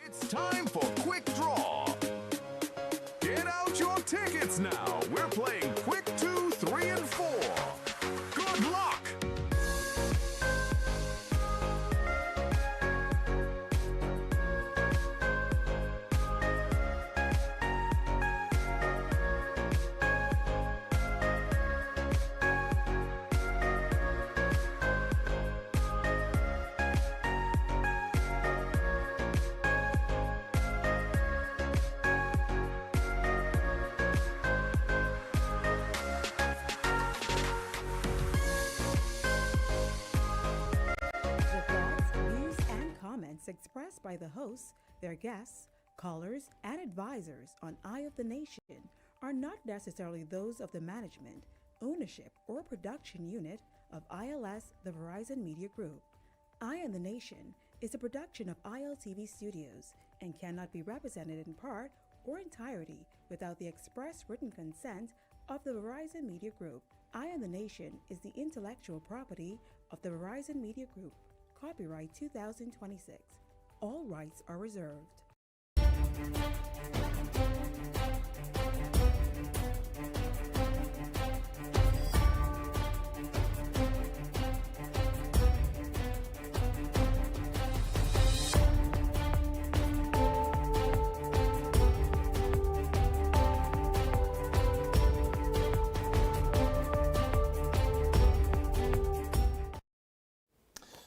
It's time for Quick Draw. Get out your tickets now. We're playing Quick 2, 3, and 4. Good luck! The thoughts, views, and comments expressed by the hosts, their guests, callers, and advisors on Eye of the Nation are not necessarily those of the management, ownership, or production unit of ILS, the Verizon Media Group. Eye on the Nation is a production of ILTV Studios and cannot be represented in part or entirety without the express written consent of the Verizon Media Group. Eye on the Nation is the intellectual property of the Verizon Media Group. Copyright 2026. All rights are reserved.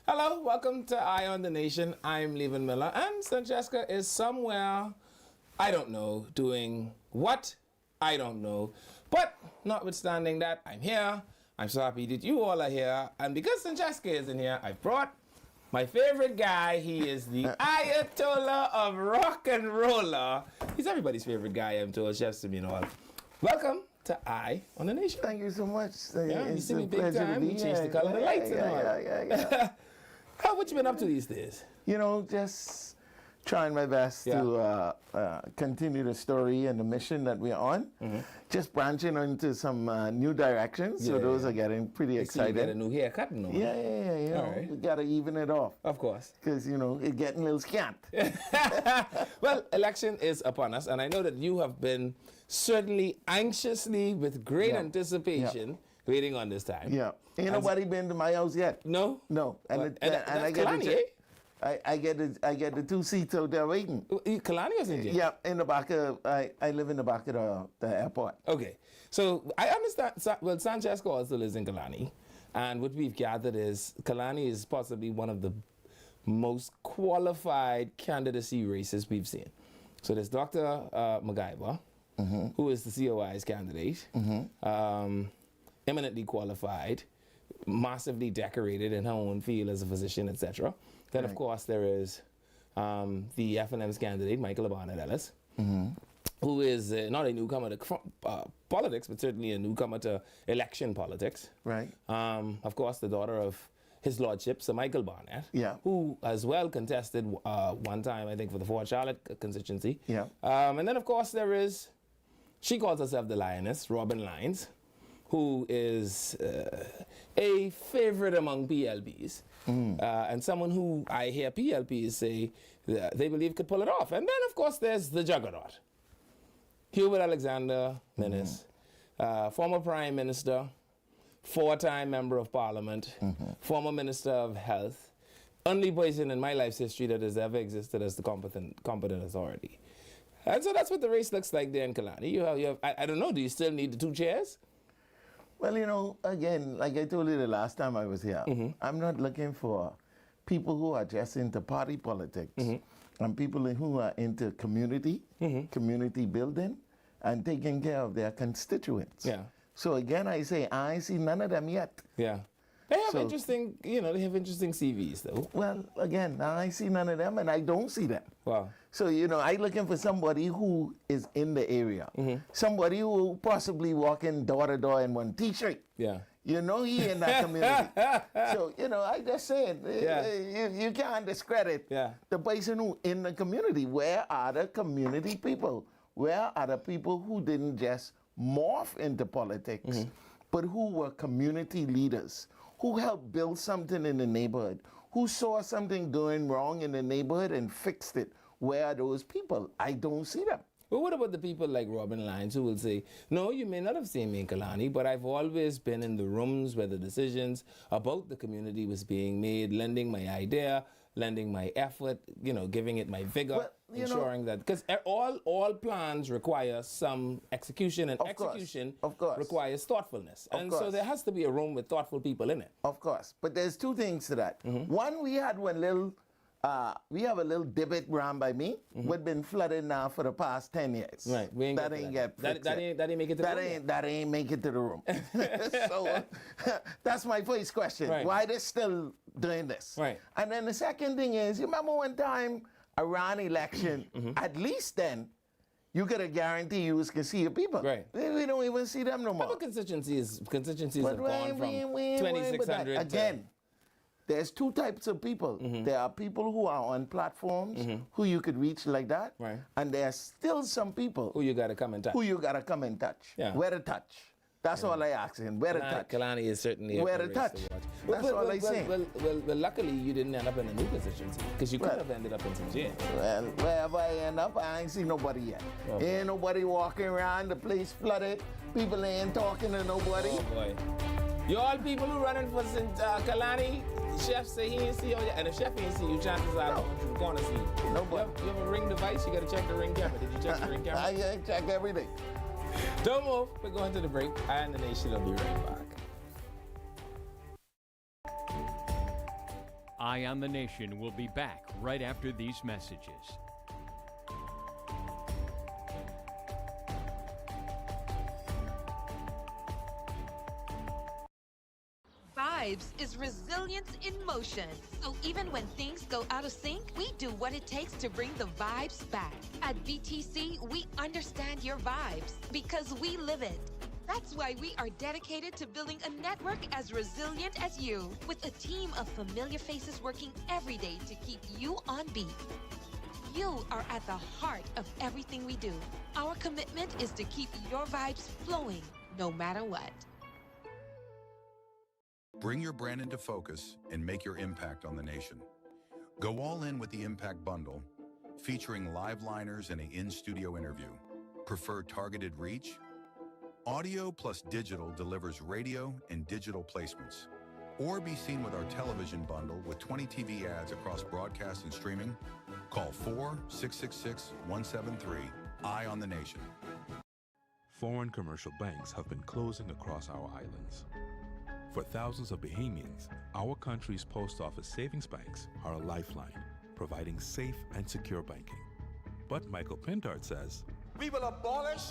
Hello, welcome to Eye on the Nation. I'm Levin Miller, and Francesca is somewhere, I don't know, doing what? I don't know. But notwithstanding that, I'm here. I'm so happy that you all are here. And because Francesca isn't here, I've brought my favorite guy. He is the Ayatollah of rock and roller. He's everybody's favorite guy, I'm told, Chef Simeon. Welcome to Eye on the Nation. Thank you so much. Yeah, you It's see me a big pleasure to time. be We changed the here. color of the lights and all. Yeah. How, what you been up to these days? You know, just trying my best to continue the story and the mission that we're on. Just branching into some new directions. So those are getting pretty You exciting. get a new haircut and all. Yeah. You know, right. we gotta even it off Of course. because you know it's getting a little scant. Well, election is upon us, and I know that you have been certainly anxiously, with great anticipation, waiting on this time. Yeah, ain't nobody been to my house yet. No? No, Well, and I that's get Kalani, the I get the 2 seats out there waiting. Kalani was in jail? Yeah, in the back of I live in the back of the airport. Okay. So I understand, well, Sanchez also lives in Kalani, and what we've gathered is Kalani is possibly one of the most qualified candidacy races we've seen. So there's Dr. MacGyver, who is the COI's candidate, eminently qualified, massively decorated in her own field as a physician, etc. Then, of course, there is the FNM's candidate, Michael Barnett Ellis, who is not a newcomer to politics, but certainly a newcomer to election politics. Right. Of course, the daughter of His Lordship, Sir Michael Barnett, who as well contested one time, I think, for the Fort Charlotte constituency. Yeah. And then, of course, there is, she calls herself the Lioness, Robin Lyons, who is a favorite among PLPs, and someone who I hear PLPs say they believe could pull it off. And then, of course, there's the juggernaut, Hubert Alexander Minnis, former Prime Minister, 4-time Member of Parliament, former Minister of Health, only person in my life's history that has ever existed as the competent authority. And so that's what the race looks like there in Kalani. You have I don't know, do you still need the 2 chairs? Well, you know, again, like I told you the last time I was here, I'm not looking for people who are just into party politics. And people who are into community, community building, and taking care of their constituents. Yeah. So again, I say, I see none of them yet. Yeah. They have interesting, you know, they have interesting CVs though. Well, again, I see none of them, and I don't see them. Wow. So, you know, I'm looking for somebody who is in the area. Somebody who possibly walking door to door in one T-shirt. Yeah. You know, he in that community. So, you know, I just said, you can't discredit the person who in the community. Where are the community people? Where are the people who didn't just morph into politics, but who were community leaders, who helped build something in the neighborhood, who saw something going wrong in the neighborhood and fixed it, where are those people? I don't see them. But what about the people like Robin Lyons who will say, no, you may not have seen me in Kalani, but I've always been in the rooms where the decisions about the community was being made, lending my idea, lending my effort, giving it my vigor, Well, ensuring that, because all plans require some execution, and execution requires thoughtfulness. So there has to be a room with thoughtful people in it. Of course. But there's two things to that. One, we have a little debit run by me. We've been flooded now for the past 10 years. Right. We ain't that ain't get fixed. That ain't make it to the room. That ain't make it to the room. So that's my first question. Right. Why they still doing this? Right. And then the second thing is, you remember one time around election, at least then, you could have guaranteed you can see your people. Right. We don't even see them no more. But constituencies have gone from we 2,600 again. There's two types of people. There are people who are on platforms who you could reach like that. Right. And there's still some people who you got to come and touch. Yeah. Where to touch. That's all I asking. Where to touch. Kalani is certainly where to touch. That's all I say. Well, luckily you didn't end up in a new constituency because you could have ended up in some jail. Well, wherever I end up, I ain't seen nobody yet. Ain't nobody walking around, the place flooded. People ain't talking to nobody. Oh boy. You all people who running for Kalani, Chef say he ain't see you, and if Chef ain't see you, chances are I'm going to see you. Nobody. You have a ring device, you got to check the ring camera. Did you check the ring camera? I check everything. Don't move. We're going to the break. I and the Nation will be right back. Eye on the Nation will be back right after these messages. Vibes is resilience in motion. So even when things go out of sync, we do what it takes to bring the vibes back. At VTC, we understand your vibes because we live it. That's why we are dedicated to building a network as resilient as you, with a team of familiar faces working every day to keep you on beat. You are at the heart of everything we do. Our commitment is to keep your vibes flowing, no matter what. Bring your brand into focus and make your impact on the nation. Go all in with the Impact Bundle, featuring live liners and an in-studio interview. Prefer targeted reach? Audio plus digital delivers radio and digital placements. Or be seen with our television bundle with 20 TV ads across broadcast and streaming. Call 4-666-173. Eye on the Nation. Foreign commercial banks have been closing across our islands. For thousands of Bahamians, our country's post office savings banks are a lifeline, providing safe and secure banking. But Michael Pintard says, we will abolish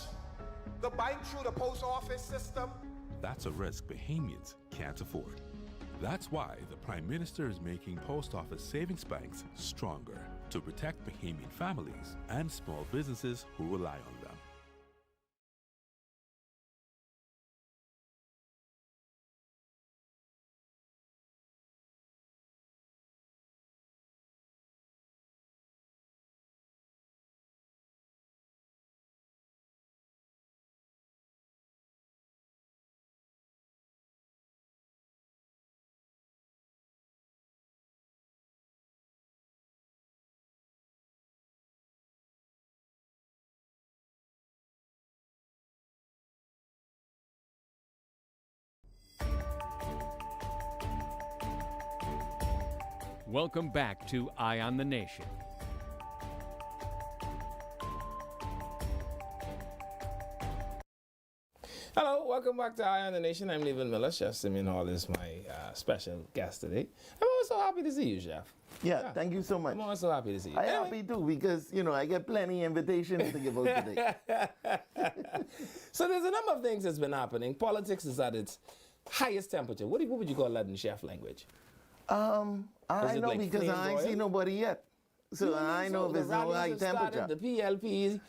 the bank through the post office system. That's a risk Bahamians can't afford. That's why the Prime Minister is making post office savings banks stronger to protect Bahamian families and small businesses who rely on them. Welcome back to Eye on the Nation. Hello, welcome back to Eye on the Nation. I'm Levan Miller. Chef Simeon Hall is my special guest today. I'm always so happy to see you, Chef. Yeah, thank you so much. I'm always so happy to see you. I'm happy too because, I get plenty of invitations to give out today. So there's a number of things that's been happening. Politics is at its highest temperature. What would you call that in chef language? I know because I ain't seen nobody yet. So I know if it's no high temperature. The PLP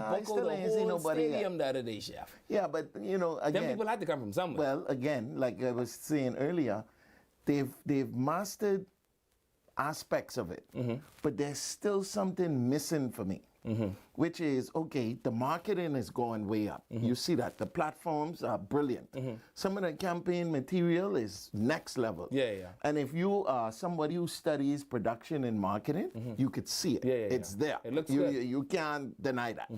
buckled the whole stadium the other day, Chef. Yeah, but again, them people had to come from somewhere. Well, again, like I was saying earlier, they've mastered aspects of it, but there's still something missing for me. which is, okay, the marketing is going way up. You see that. The platforms are brilliant. Some of the campaign material is next level. And if you are somebody who studies production and marketing, you could see it. It's there. It looks you, good. you can't deny that.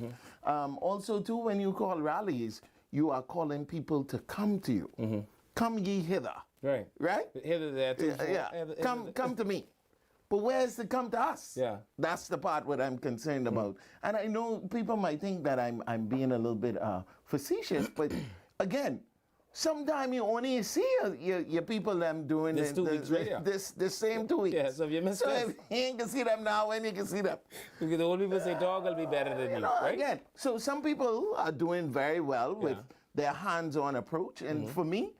Also, too, when you call rallies, you are calling people to come to you. Come ye hither. Right. Right? Hither, there, too. Come to me. But where's the come to us? That's the part what I'm concerned about. And I know people might think that I'm being a little bit facetious, but again, sometimes you only see your people them doing this 2 weeks later. This same 2 weeks. Yeah, so if you miss so if you ain't can see them now, when you can see them. Because the old people say dog will be better than you, right? Again, so some people are doing very well with their hands-on approach, and for me,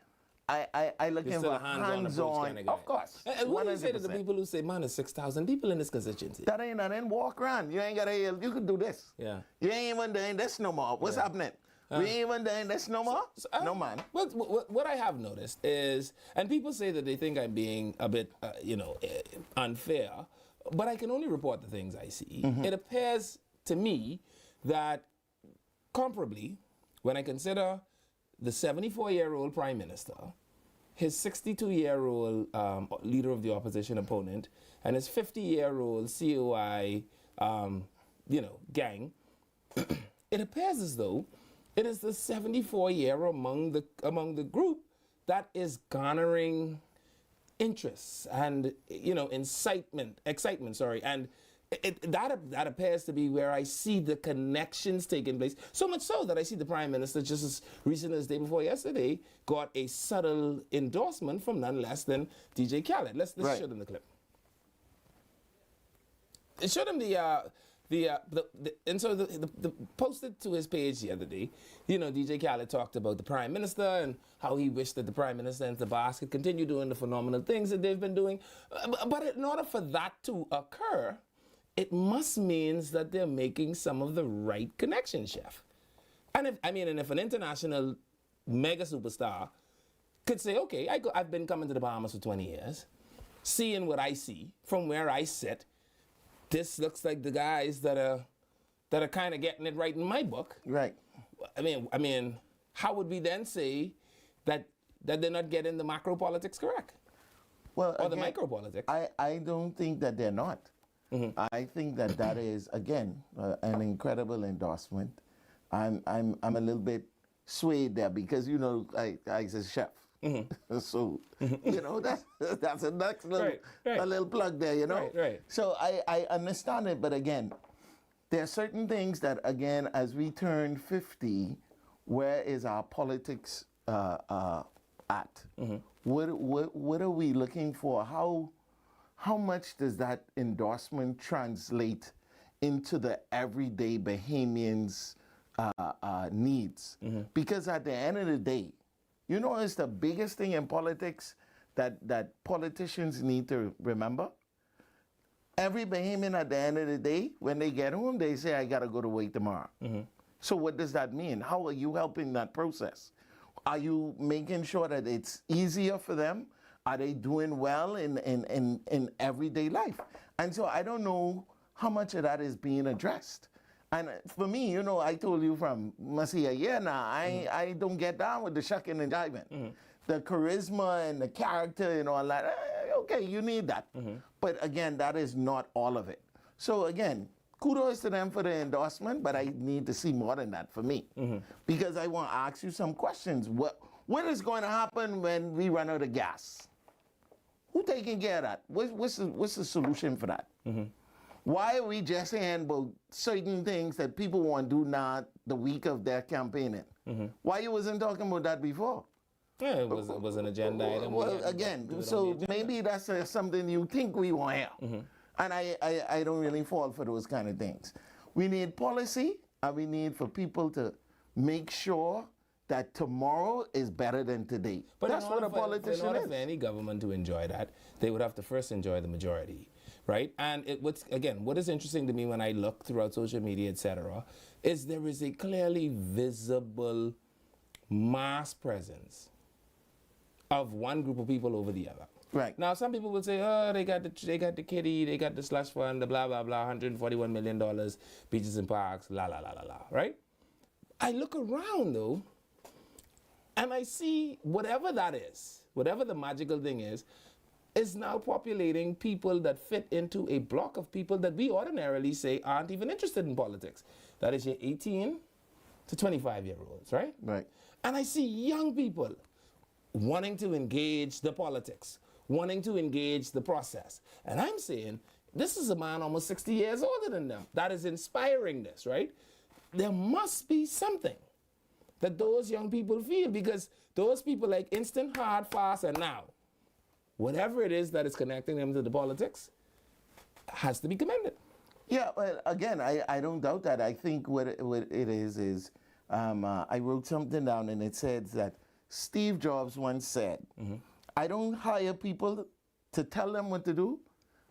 I look for hands-on. Kind of guy. Of course. And what do you say to the people who say, man, there's 6,000 people in this constituency? That ain't nothing. Walk around. You ain't got to, you could do this. You ain't even doing this no more. What's happening? We ain't even doing this no more? No, man. What I have noticed is, and people say that they think I'm being a bit, unfair, but I can only report the things I see. It appears to me that comparably, when I consider the 74-year-old prime minister, his 62-year-old leader of the opposition opponent, and his 50-year-old COI, gang, it appears as though it is the 74-year among the group that is garnering interest and excitement. And that appears to be where I see the connections taking place. So much so that I see the Prime Minister just as recent as the day before yesterday got a subtle endorsement from none less than DJ Khaled. Let's show them the clip. Show them the posted to his page the other day. DJ Khaled talked about the Prime Minister and how he wished that the Prime Minister and the boss could continue doing the phenomenal things that they've been doing. But in order for that to occur, it must means that they're making some of the right connections, Chef. And if an international mega superstar could say, okay, I've been coming to the Bahamas for 20 years, seeing what I see from where I sit, this looks like the guys that are kind of getting it right in my book. Right. I mean, how would we then say that they're not getting the macro politics correct? Well, or again, the micro politics? I don't think that they're not. I think that is, again, an incredible endorsement. I'm a little bit swayed there because, I was a chef. So, that's a next little, a little plug there, Right. So I understand it, but again, there are certain things that, again, as we turn 50, where is our politics at? What are we looking for? How much does that endorsement translate into the everyday Bahamians' needs? Because at the end of the day, it's the biggest thing in politics that politicians need to remember. Every Bahamian at the end of the day, when they get home, they say, I got to go to work tomorrow. So what does that mean? How are you helping that process? Are you making sure that it's easier for them? Are they doing well in everyday life? And so I don't know how much of that is being addressed. And for me, I told you from a year now, I don't get down with the shucking and jiving. The charisma and the character and all that, okay, you need that. But again, that is not all of it. So again, kudos to them for the endorsement, but I need to see more than that for me. Because I want to ask you some questions. What is going to happen when we run out of gas? Who taking care of that? What's the solution for that? Why are we just saying about certain things that people want to do now the week of their campaigning? Why you wasn't talking about that before? Yeah, it was an agenda item. Well, again, so maybe that's something you think we want here. And I don't really fall for those kind of things. We need policy, and we need for people to make sure that tomorrow is better than today. But that's what a politician is. In order for any government to enjoy that, they would have to first enjoy the majority, right? And what is interesting to me when I look throughout social media, etc., is there is a clearly visible mass presence of one group of people over the other. Right. Now, some people will say, oh, they got the kitty, they got the slush fund, the blah, blah, blah, $141 million, beaches and parks, la, la, la, la, la, right? I look around, though, and I see whatever that is, whatever the magical thing is now populating people that fit into a block of people that we ordinarily say aren't even interested in politics. That is your 18 to 25-year-olds, right? Right. And I see young people wanting to engage the politics, wanting to engage the process. And I'm saying, this is a man almost 60 years older than them that is inspiring this, right? There must be something that those young people feel, because those people like instant, hard, fast, and now, whatever it is that is connecting them to the politics has to be commended. Yeah, well, again, I don't doubt that. I think what it is I wrote something down, and it says that Steve Jobs once said, I don't hire people to tell them what to do.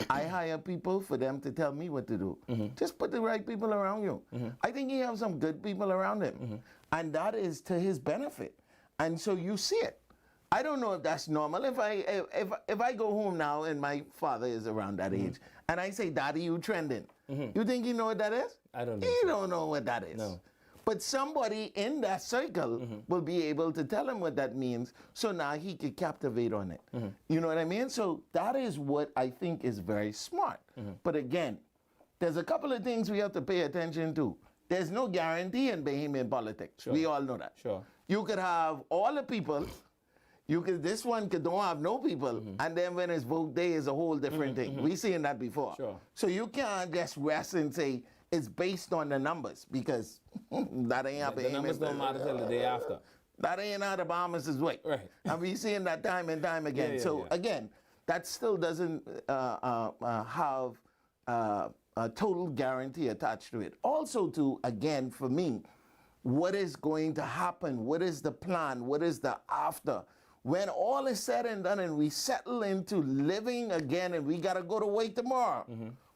I hire people for them to tell me what to do. Just put the right people around you. I think he has some good people around him. And that is to his benefit. And so you see it. I don't know if that's normal. If I go home now and my father is around that age, and I say, Daddy, you trending. You think you know what that is? I don't know. He don't know what that is. No. But somebody in that circle will be able to tell him what that means, so now he could captivate on it. You know what I mean? So that is what I think is very smart. But again, there's a couple of things we have to pay attention to. There's no guarantee in Bahamian politics. Sure. We all know that. Sure. You could have all the people. This one don't have no people, and then when it's vote day, is a whole different thing. We've seen that before. Sure. So you can't just rest and say it's based on the numbers, because that ain't how The numbers don't matter till the day after. That ain't how the Bahamas is way. Right. And we've seen that time and time again. Again, that still doesn't have a total guarantee attached to it. Also, again, for me, what is going to happen? What is the plan? What is the after? When all is said and done and we settle into living again and we got to go to work tomorrow,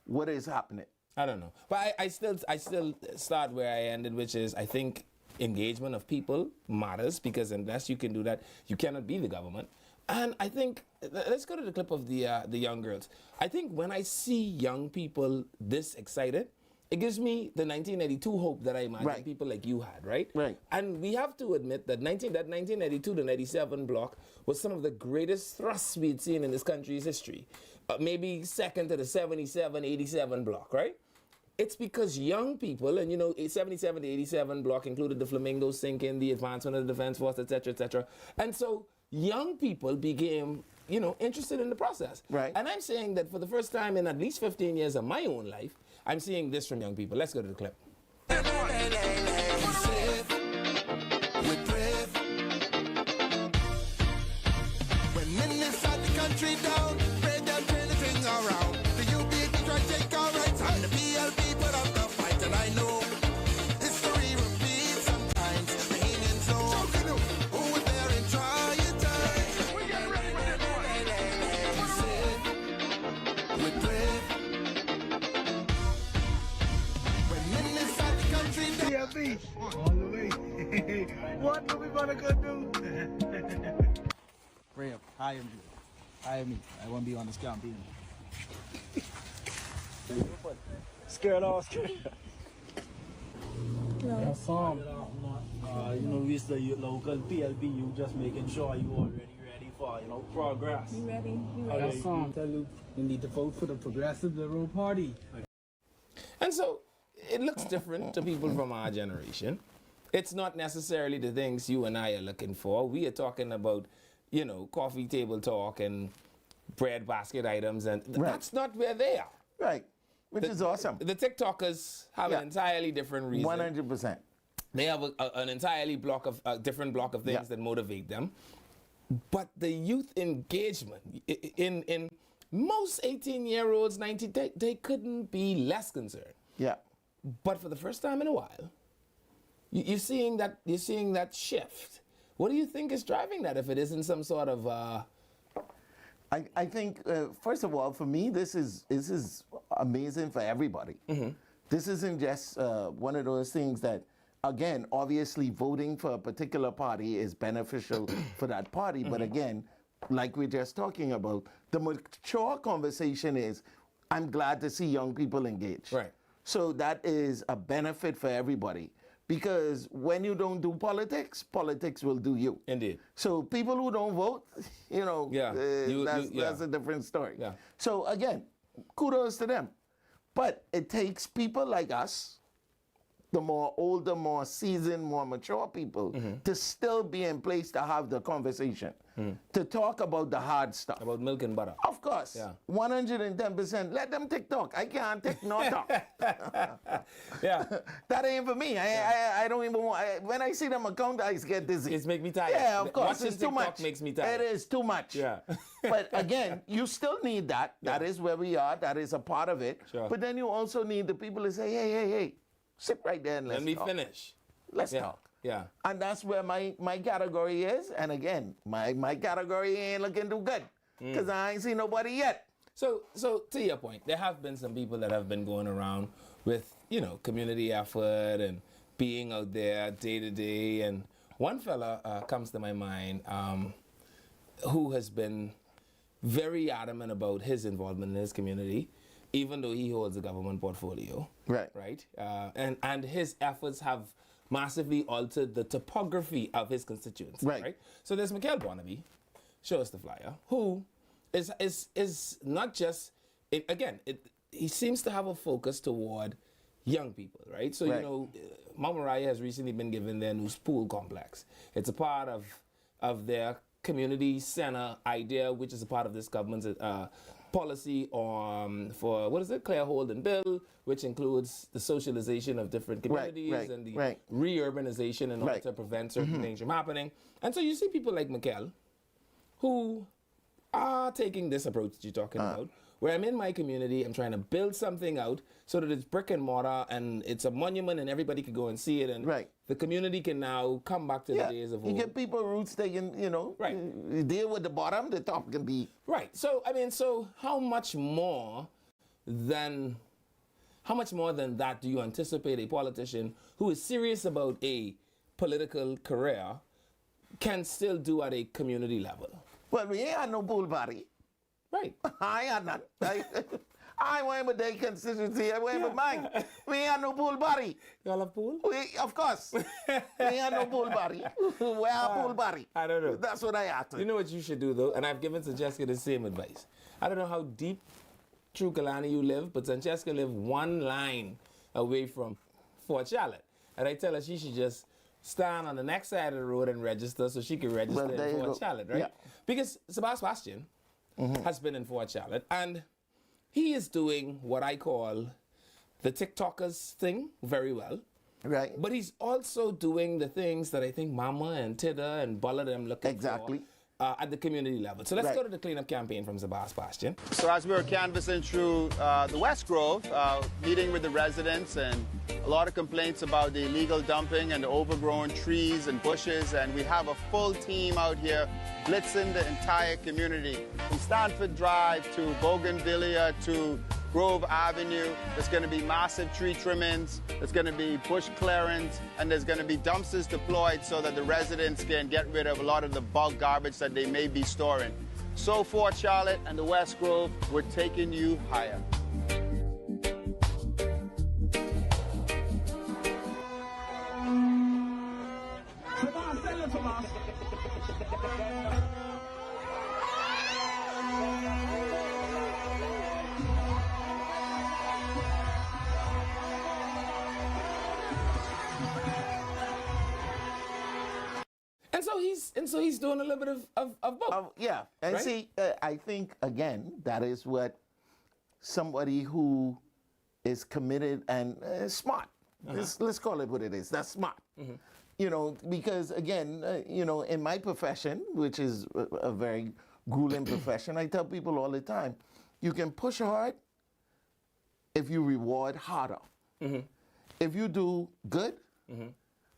what is happening? I don't know. But I still start where I ended, which is I think engagement of people matters, because unless you can do that, you cannot be the government. And I think, let's go to the clip of the young girls. I think when I see young people this excited, it gives me the 1982 hope that I imagine people like you had, right? Right. And we have to admit that 1982 to 97 block was some of the greatest thrusts we'd seen in this country's history. Maybe second to the 77, 87 block, right? It's because young people, and 77 to 87 block included the Flamingos sinking, the advancement of the Defense Force, et cetera, et cetera. And so young people became, interested in the process. Right. And I'm saying that for the first time in at least 15 years of my own life, I'm seeing this from young people. Let's go to the clip. When men inside the country down, pray them turn the thing around. The UBP try to take our rights, and the PLP put up the fight, and I know history repeats sometimes. The Indians know who was there in trying times. We get ready with brave. When men inside the country down, PLP all the way. What are we gonna go do? Pray up, hire me. Hire me. I won't be on this campaign. Scared off. Yes, Sam. We the local PLP, you just making sure you already ready for, progress. You ready? Yes, Sam. Tell you need to vote for the Progressive Liberal Party. And so it looks different to people from our generation. It's not necessarily the things you and I are looking for. We are talking about, coffee table talk and bread basket items, and that's not where they are. Right, which is awesome. The TikTokers have an entirely different reason. 100%. They have an entirely different block of things that motivate them. But the youth engagement, in most 18-year-olds, 19, they couldn't be less concerned. Yeah. But for the first time in a while, you're seeing that shift. What do you think is driving that, if it isn't some sort of... I think, first of all, for me, this is amazing for everybody. This isn't just one of those things that, again, obviously voting for a particular party is beneficial for that party, but again, like we're just talking about, the mature conversation is, I'm glad to see young people engage. Right. So that is a benefit for everybody. Because when you don't do politics, politics will do you. Indeed. So people who don't vote, that's a different story. Yeah. So again, kudos to them. But it takes people like us, the more older, more seasoned, more mature people, to still be in place to have the conversation, to talk about the hard stuff. About milk and butter. Of course. Yeah. 110%. Let them TikTok. I can't take no talk. Yeah. That ain't for me. I don't even want. When I see them account, I get dizzy. It's make me tired. Yeah, of course. Watching It's too TikTok much. makes me tired. It is too much. Yeah. But again, you still need that. Yeah. That is where we are. That is a part of it. Sure. But then you also need the people to say, hey, sit right there and let's Let me talk. finish. Let's Yeah. talk. Yeah. And that's where my category is. And again, my category ain't looking too good because I ain't seen nobody yet. So to your point, there have been some people that have been going around with, community effort and being out there day to day. And one fella comes to my mind who has been very adamant about his involvement in his community, even though he holds a government portfolio. Right. Right. And his efforts have massively altered the topography of his constituency. Right. So there's Mikhail Barnaby, show us the flyer, who is not just, he seems to have a focus toward young people, right? So, Right. Mount Moriah has recently been given their new pool complex. It's a part of their community center idea, which is a part of this government's policy for, Clear Holden Bill, which includes the socialization of different communities and the reurbanization in order to prevent certain things from happening. And so you see people like Mikhail who are taking this approach that you're talking about, where I'm in my community, I'm trying to build something out so that it's brick and mortar and it's a monument and everybody can go and see it, and the community can now come back to the days of old. You get people roots, they can, you deal with the bottom, the top can be. Right. So, so how much more than that do you anticipate a politician who is serious about a political career can still do at a community level? Well, we ain't had no pool party. Right. I ain't had none. I went with their constituency. I went with mine. We ain't had no pool party. Y'all have pool? Of course. We ain't had no pool party. Where our pool party? I don't know. That's what I asked. You know what you should do, though? And I've given Francesca the same advice. I don't know how deep through Kalani you live, but Francesca live one line away from Fort Charlotte. And I tell her she should just stand on the next side of the road and register so she can register in Fort Charlotte, right? Yeah. Because Sebastian has been in Fort Charlotte, and he is doing what I call the TikTokers thing very well. Right. But he's also doing the things that I think Mama and Tidda and Bulla them looking for at the community level. So let's go to the cleanup campaign from Sebastian. So as we were canvassing through the West Grove, meeting with the residents, and a lot of complaints about the illegal dumping and the overgrown trees and bushes, and we have a full team out here blitzing the entire community. From Stanford Drive to Bougainvillea to Grove Avenue, there's going to be massive tree trimmings, there's going to be bush clearance, and there's going to be dumpsters deployed so that the residents can get rid of a lot of the bulk garbage that they may be storing. So Fort Charlotte and the West Grove, we're taking you higher. And so he's doing a little bit of both. Yeah. And see, I think, again, that is what somebody who is committed and smart, let's call it what it is, that's smart. Because, again, in my profession, which is a very grueling profession, I tell people all the time, you can push hard if you reward harder. If you do good,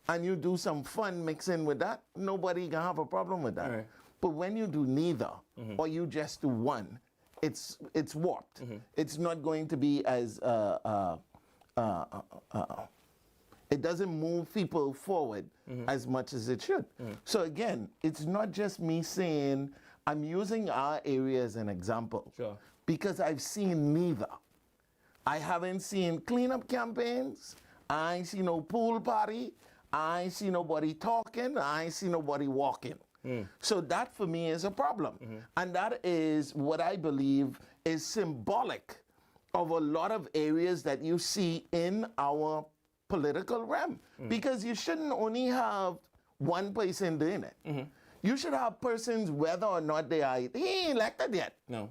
and you do some fun mixing with that, nobody can have a problem with that. But when you do neither, or you just do one, it's warped. It's not going to be as, it doesn't move people forward as much as it should. So again, it's not just me saying, I'm using our area as an example. Sure. Because I've seen neither. I haven't seen cleanup campaigns. I ain't seen no pool party. I ain't seen nobody talking. I ain't seen nobody walking. So that for me is a problem. And that is what I believe is symbolic of a lot of areas that you see in our political realm. Because you shouldn't only have one person doing it. You should have persons whether or not they are. He ain't elected yet. No.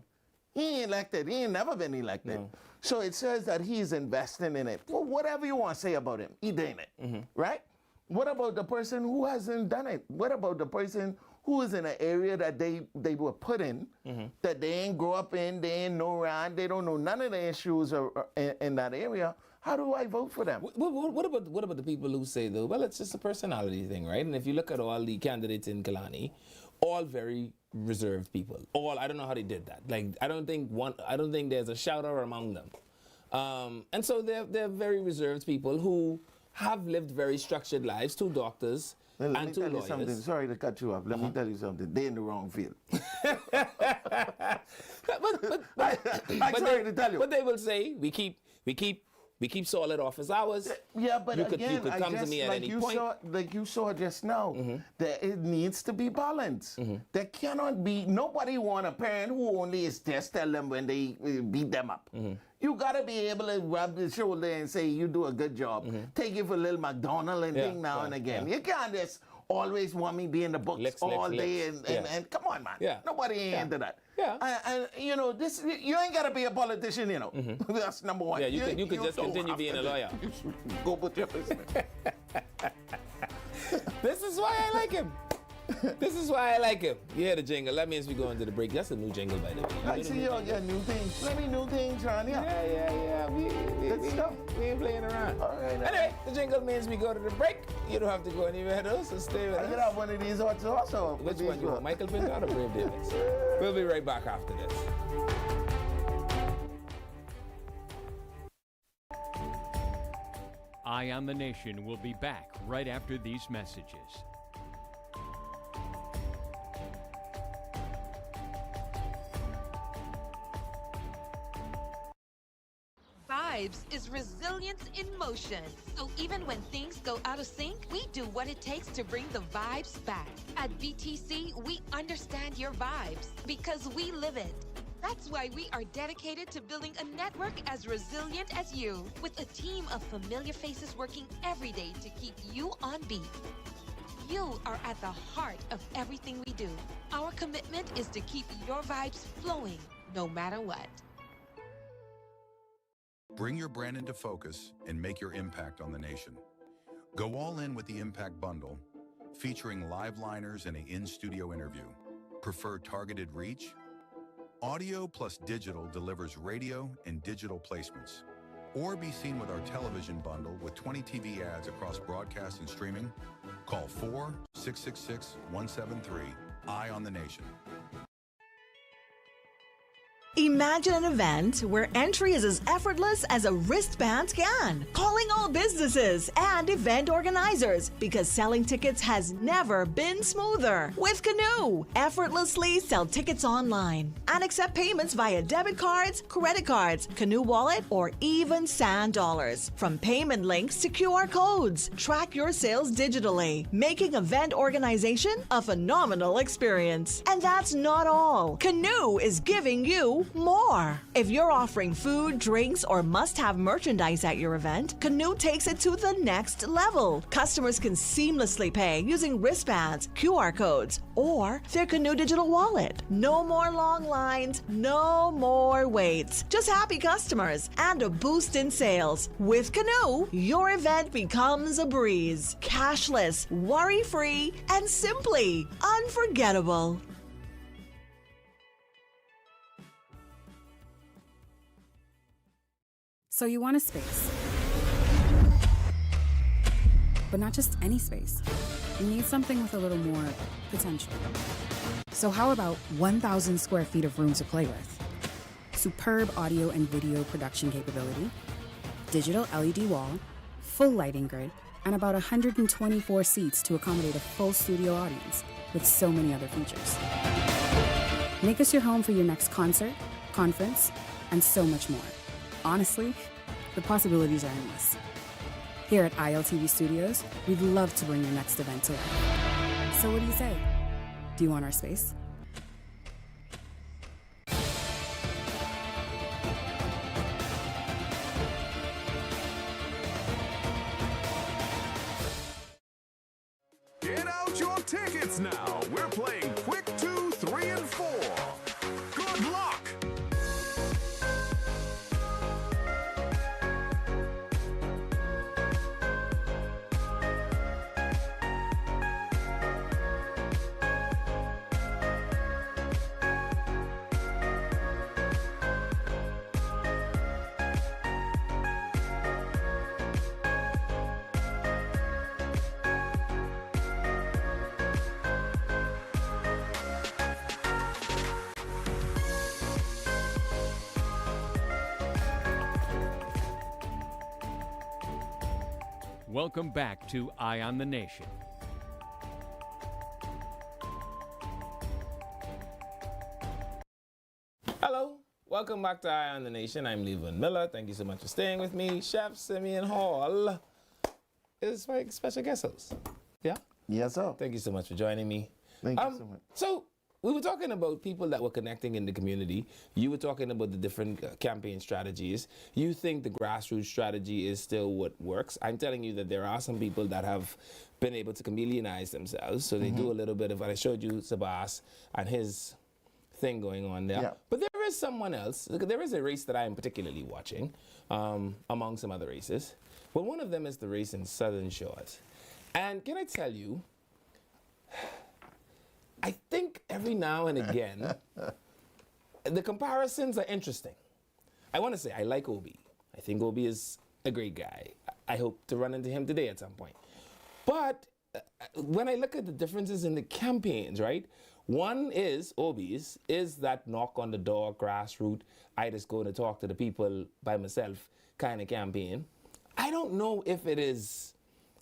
He ain't elected. He ain't never been elected. No. So it says that he's investing in it. Well, whatever you want to say about him, he doing it, right? What about the person who hasn't done it? What about the person who is in an area that they were put in, that they ain't grow up in, they ain't know around, they don't know none of the issues in that area? How do I vote for them? What about the people who say, though, well, it's just a personality thing, right? And if you look at all the candidates in Kalani, all very reserved people. All, I don't know how they did that. Like, I don't think there's a shouter among them. And so they're very reserved people who have lived very structured lives, 2 doctors and 2 lawyers. Let me tell you something. Sorry to cut you off. Let me tell you something. They're in the wrong field. I'm sorry to tell you. But they will say, we keep solid office hours. Yeah, but you again, could come to me at any point. Like you saw just now, that it needs to be balanced. There cannot be, nobody want a parent who only is just tell them when they beat them up. You gotta be able to rub the shoulder and say, you do a good job. Take you for a little McDonald's and thing now and again. You can't just always want me be in the books all day and come on, man. Nobody ain't into that. And you know, this, you ain't gotta be a politician, you know. That's number one. Yeah, you could just continue being a lawyer. Go put your business. This is why I like him. This is why I like him. You hear the jingle. That means we go into the break. That's a new jingle, by the way. I see you got new things. Plenty new things, Ron. Yeah. We ain't playing around. All right. Anyway, the jingle means we go to the break. You don't have to go anywhere else, so stay with us. I could have one of these also. Which one you want? Michael Pinto or Brave Davis? We'll be right back after this. Eye on the Nation will be back right after these messages. Vibes is resilience in motion. So even when things go out of sync, we do what it takes to bring the vibes back. At BTC, we understand your vibes because we live it. That's why we are dedicated to building a network as resilient as you, with a team of familiar faces working every day to keep you on beat. You are at the heart of everything we do. Our commitment is to keep your vibes flowing, no matter what. Bring your brand into focus and make your impact on the nation. Go all in with the Impact Bundle, featuring live liners and an in-studio interview. Prefer targeted reach? Audio plus digital delivers radio and digital placements. Or be seen with our television bundle with 20 TV ads across broadcast and streaming. Call 4-666-173. Eye on the Nation. Imagine an event where entry is as effortless as a wristband scan. Calling all businesses and event organizers because selling tickets has never been smoother. With Canoe, effortlessly sell tickets online and accept payments via debit cards, credit cards, Canoe wallet, or even Sand dollars. From payment links to QR codes, track your sales digitally, making event organization a phenomenal experience. And that's not all. Canoe is giving you more. If you're offering food, drinks, or must-have merchandise at your event, Canoe takes it to the next level. Customers can seamlessly pay using wristbands, QR codes, or their Canoe digital wallet. No more long lines, no more waits. Just happy customers and a boost in sales. With Canoe, your event becomes a breeze. Cashless, worry-free, and simply unforgettable. So you want a space, but not just any space. You need something with a little more potential. So how about 1,000 square feet of room to play with? Superb audio and video production capability, digital LED wall, full lighting grid, and about 124 seats to accommodate a full studio audience with so many other features. Make us your home for your next concert, conference, and so much more. Honestly, the possibilities are endless. Here at ILTV Studios, we'd love to bring your next event to life. So what do you say? Do you want our space? Get out your tickets now. We're playing Quick 2, 3, and 4. Good luck! Welcome back to Eye on the Nation. Hello, welcome back to Eye on the Nation. I'm Levan Miller. Thank you so much for staying with me. Chef Simeon Hall is my special guest host. Yeah? Yes, sir. Thank you so much for joining me. Thank you so much. So, we were talking about people that were connecting in the community. You were talking about the different campaign strategies. You think the grassroots strategy is still what works. I'm telling you that there are some people that have been able to chameleonize themselves. So they do a little bit of what I showed you, Sabas, and his thing going on there. Yeah. But there is someone else. There is a race that I am particularly watching, among some other races. But one of them is the race in Southern Shores. And can I tell you, I think every now and again, the comparisons are interesting. I want to say I like Obi. I think Obi is a great guy. I hope to run into him today at some point. But when I look at the differences in the campaigns, right? One is, Obi's, is that knock on the door, grassroots, I just go to talk to the people by myself kind of campaign. I don't know if it is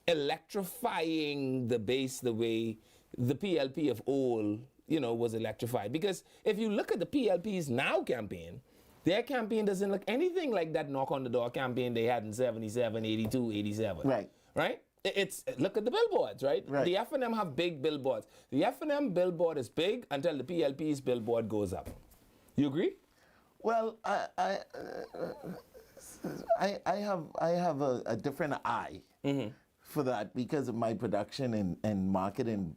electrifying the base the way the PLP of old, was electrified. Because if you look at the PLP's now campaign, their campaign doesn't look anything like that knock on the door campaign they had in 77, 82, 87. Right. Right? Look at the billboards, right? The F&M have big billboards. The F&M billboard is big until the PLP's billboard goes up. You agree? Well, I have a different eye for that because of my production and marketing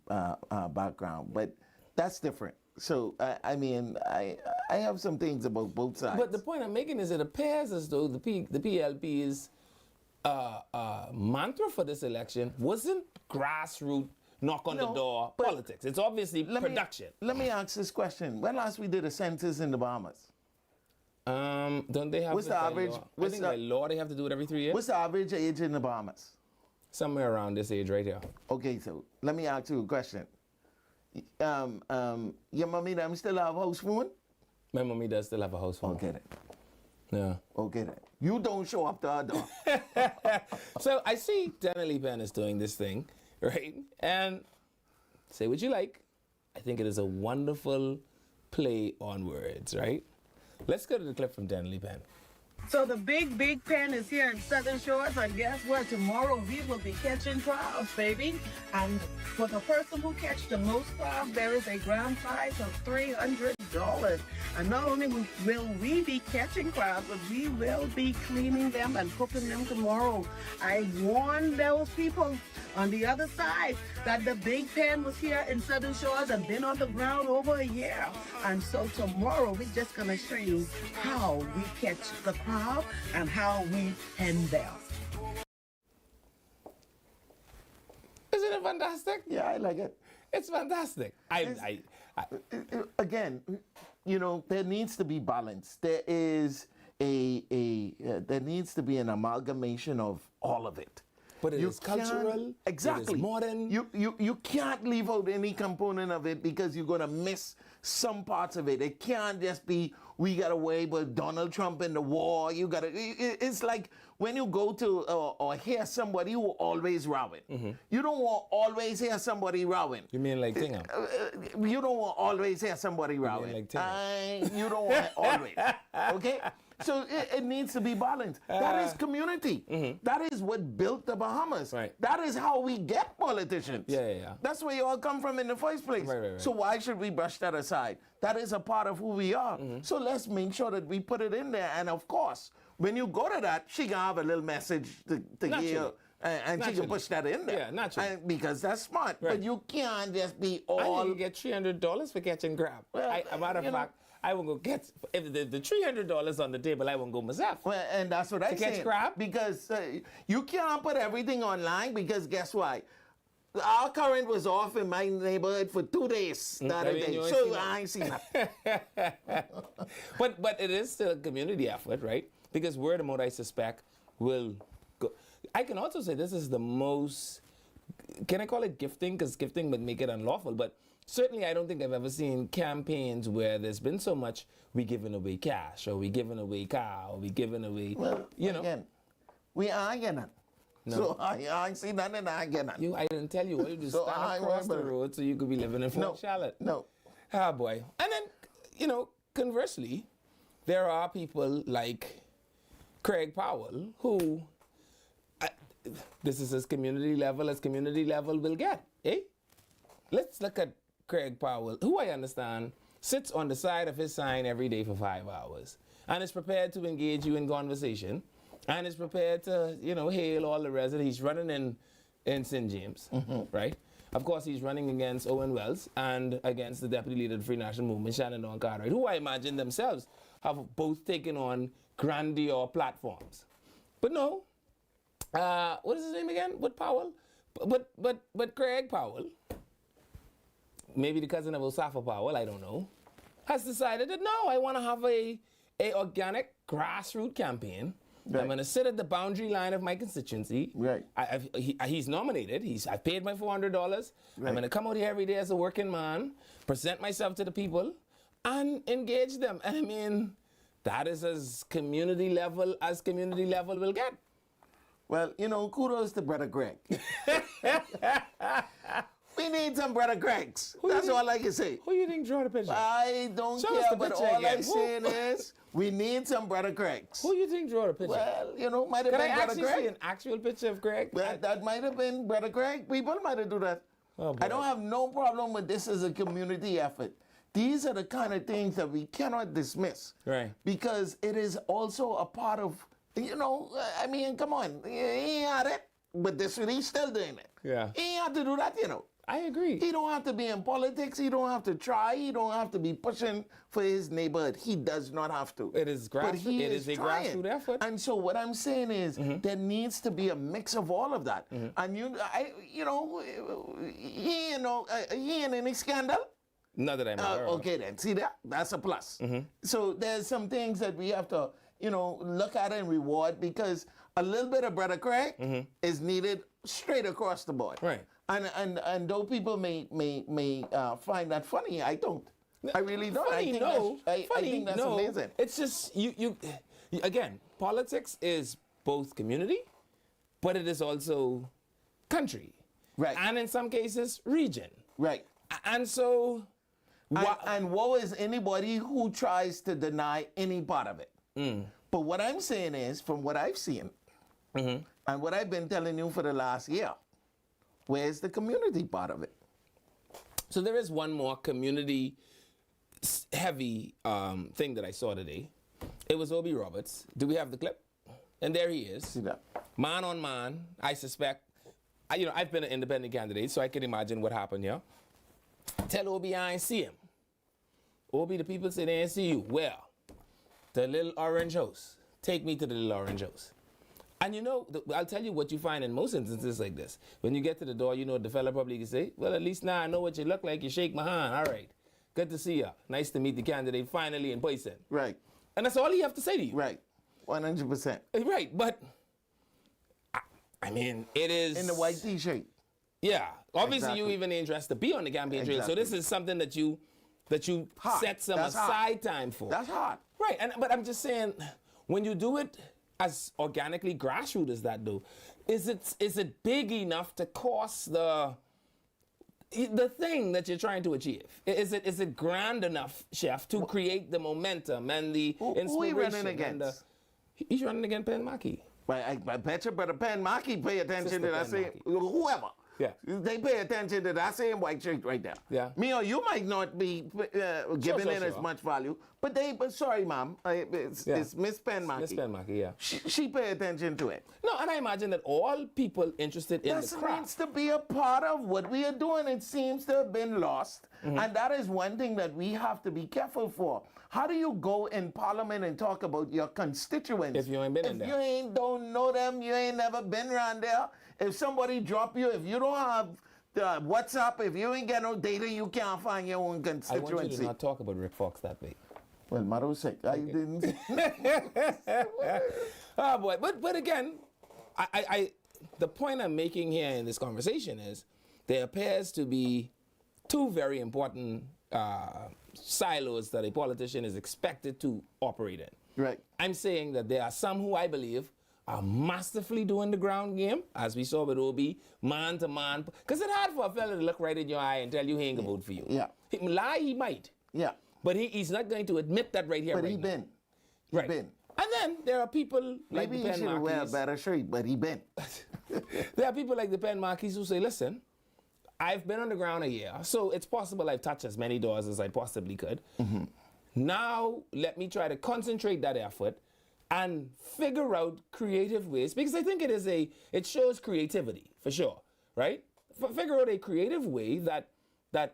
background, but that's different. So I have some things about both sides. But the point I'm making is it appears as though the PLP's mantra for this election wasn't grassroots knock on the door politics. It's obviously production. Let me ask this question: when last we did a census in the Bahamas? Don't they have? What's the average? I think by law they have to do it every 3 years. What's the average age in the Bahamas? Somewhere around this age right here. Okay, so let me ask you a question. Your mommy them still have a house phone? My mommy does still have a house phone. Okay then. Yeah. Okay then. You don't show up to her door. So I see Denny Penn is doing this thing, right? And say what you like. I think it is a wonderful play on words, right? Let's go to the clip from Denny Penn. So the big pen is here in Southern Shores, and guess what? Tomorrow we will be catching crabs, baby. And for the person who catch the most crabs, there is a grand prize of $300. And not only will we be catching crabs, but we will be cleaning them and cooking them tomorrow. I warned those people on the other side that the big pen was here in Southern Shores and been on the ground over a year. And so tomorrow we're just gonna show you how we catch the crab and how we pen them. Isn't it fantastic? Yeah, I like it. It's fantastic. Again, there needs to be balance. There is there needs to be an amalgamation of all of it. But it is cultural. Exactly. It is modern. You can't leave out any component of it because you're gonna miss some parts of it. It can't just be, we got to worry about Donald Trump in the war. You got to, it's like when you go to or hear somebody who always rowing. You don't want always hear somebody rowing. You mean like Tingham? You don't want always hear somebody rowing. Like Tingham? You don't want always. Okay? So it needs to be balanced. That is community. That is what built the Bahamas. Right. That is how we get politicians. Yeah. That's where you all come from in the first place. Right. So why should we brush that aside? That is a part of who we are. So let's make sure that we put it in there. And of course, when you go to that, she can have a little message to give. And she can push that in there. Yeah, naturally. Because that's smart. Right. But you can't just be all... And you get $300 for catching crab. Well, a matter of fact, I won't go get, if the $300 on the table, I won't go myself. Well, and that's what I say. To catch crab? Because you can't put everything online because guess what? Our current was off in my neighborhood for 2 days the other day. So I ain't seen that. But it is still a community effort, right? Because word of mouth, I suspect, will go. I can also say this is the most, can I call it gifting? Because gifting would make it unlawful, but certainly I don't think I've ever seen campaigns where there's been so much, we giving away cash, or we giving away car, or we giving away, Again, we ain't getting it. No. So I ain't seen nothing and I ain't getting it. I didn't tell you. All you do is So stand across the road so you could be living in Fort Charlotte. No. Ah, boy. And then, conversely, there are people like Craig Powell who, this is as community level will get, eh? Let's look at Craig Powell, who I understand sits on the side of his sign every day for 5 hours and is prepared to engage you in conversation and is prepared to, hail all the residents. He's running in St. James, right? Of course, he's running against Owen Wells and against the deputy leader of the Free National Movement, Shannon Dawn Cartwright, who I imagine themselves have both taken on grandeur platforms. But no, what is his name again? What Powell? But Craig Powell, maybe the cousin of Osafa Powell, I don't know, has decided that no, I want to have a organic grassroots campaign. Right. I'm going to sit at the boundary line of my constituency. Right. He's nominated. I paid my $400. Right. I'm going to come out here every day as a working man, present myself to the people, and engage them. And I mean, that is as community level will get. Well, kudos to Brother Greg. We need some Brother Gregs. That's all I can say. Who you think draw the picture? I don't care, but all I'm saying is we need some Brother Gregs. Who you think draw the picture? Well, might have been Brother Greg. Can I see an actual picture of Greg? Well, that might have been Brother Greg. People might have done that. Oh, I don't have no problem with this as a community effort. These are the kind of things that we cannot dismiss. Right. Because it is also a part of, I mean, come on. He had it, but he's still doing it. Yeah. He had to do that, I agree. He don't have to be in politics. He don't have to try. He don't have to be pushing for his neighborhood. He does not have to. It is grassroots. It is a grassroots effort. And so what I'm saying is there needs to be a mix of all of that. And he in any scandal? Not that I'm aware of. Okay then, see that? That's a plus. So there's some things that we have to, look at and reward because a little bit of Brother Craig is needed straight across the board. Right. And though people may find that funny, I don't. I really don't. Funny, I think that's amazing. It's just you again, politics is both community, but it is also country. Right. And in some cases, region. Right. And so and woe is anybody who tries to deny any part of it. But what I'm saying is, from what I've seen, and what I've been telling you for the last year, where's the community part of it? So there is one more community heavy thing that I saw today. It was Obi Roberts. Do we have the clip? And there he is. See that? Man on man, I suspect. I've been an independent candidate, so I can imagine what happened here. Tell Obi I ain't see him. Obi, the people say they ain't see you. Well, the little orange house. Take me to the little orange house. And I'll tell you what you find in most instances like this. When you get to the door, the fella probably can say, well, at least now I know what you look like. You shake my hand. All right. Good to see you. Nice to meet the candidate finally in person. Right. And that's all he have to say to you. Right. 100%. Right. But, I mean, it is... In the white T-shirt. Yeah. Obviously, you even ain't dressed to be on the campaign trail. So this is something that you that you set some aside time for. That's hard. Right, but I'm just saying, when you do it as organically grassroots as that do, is it big enough to cost the thing that you're trying to achieve? Is it grand enough, Chef, to create the momentum and the inspiration? Who are you running against? He's running against Penn Mackey. I bet you better Penn Mackey pay attention to that same, whoever. Yeah. They pay attention to that same white shirt right there. Yeah. Me or you might not be giving it as much value, but sorry, ma'am, it's Miss Penn Mackey. Miss Penn Mackey, yeah. She pay attention to it. No, and I imagine that all people interested in the craft needs to be a part of what we are doing. It seems to have been lost, and that is one thing that we have to be careful for. How do you go in Parliament and talk about your constituents? If you ain't been in there. If you don't know them, you ain't never been around there. If somebody drop you, if you don't have WhatsApp, if you ain't got no data, you can't find your own constituency. I want you to not talk about Rick Fox that way. Well, matter of fact, I didn't. Oh boy, but again, the point I'm making here in this conversation is there appears to be two very important silos that a politician is expected to operate in. Right. I'm saying that there are some who I believe are masterfully doing the ground game, as we saw with OB, man to man. Because it's hard for a fella to look right in your eye and tell you he ain't gonna vote for you. Yeah. He lie, he might. Yeah. But he's not going to admit that right here. But right he now. been. Right. Been. And then there are people like Maybe the he Penn should wear a Marquis. better shirt, but he been. There are people like the Penn Marquis who say, listen, I've been on the ground a year, so it's possible I've touched as many doors as I possibly could. Now, let me try to concentrate that effort and figure out creative ways, because I think it shows creativity, for sure, right? Figure out a creative way that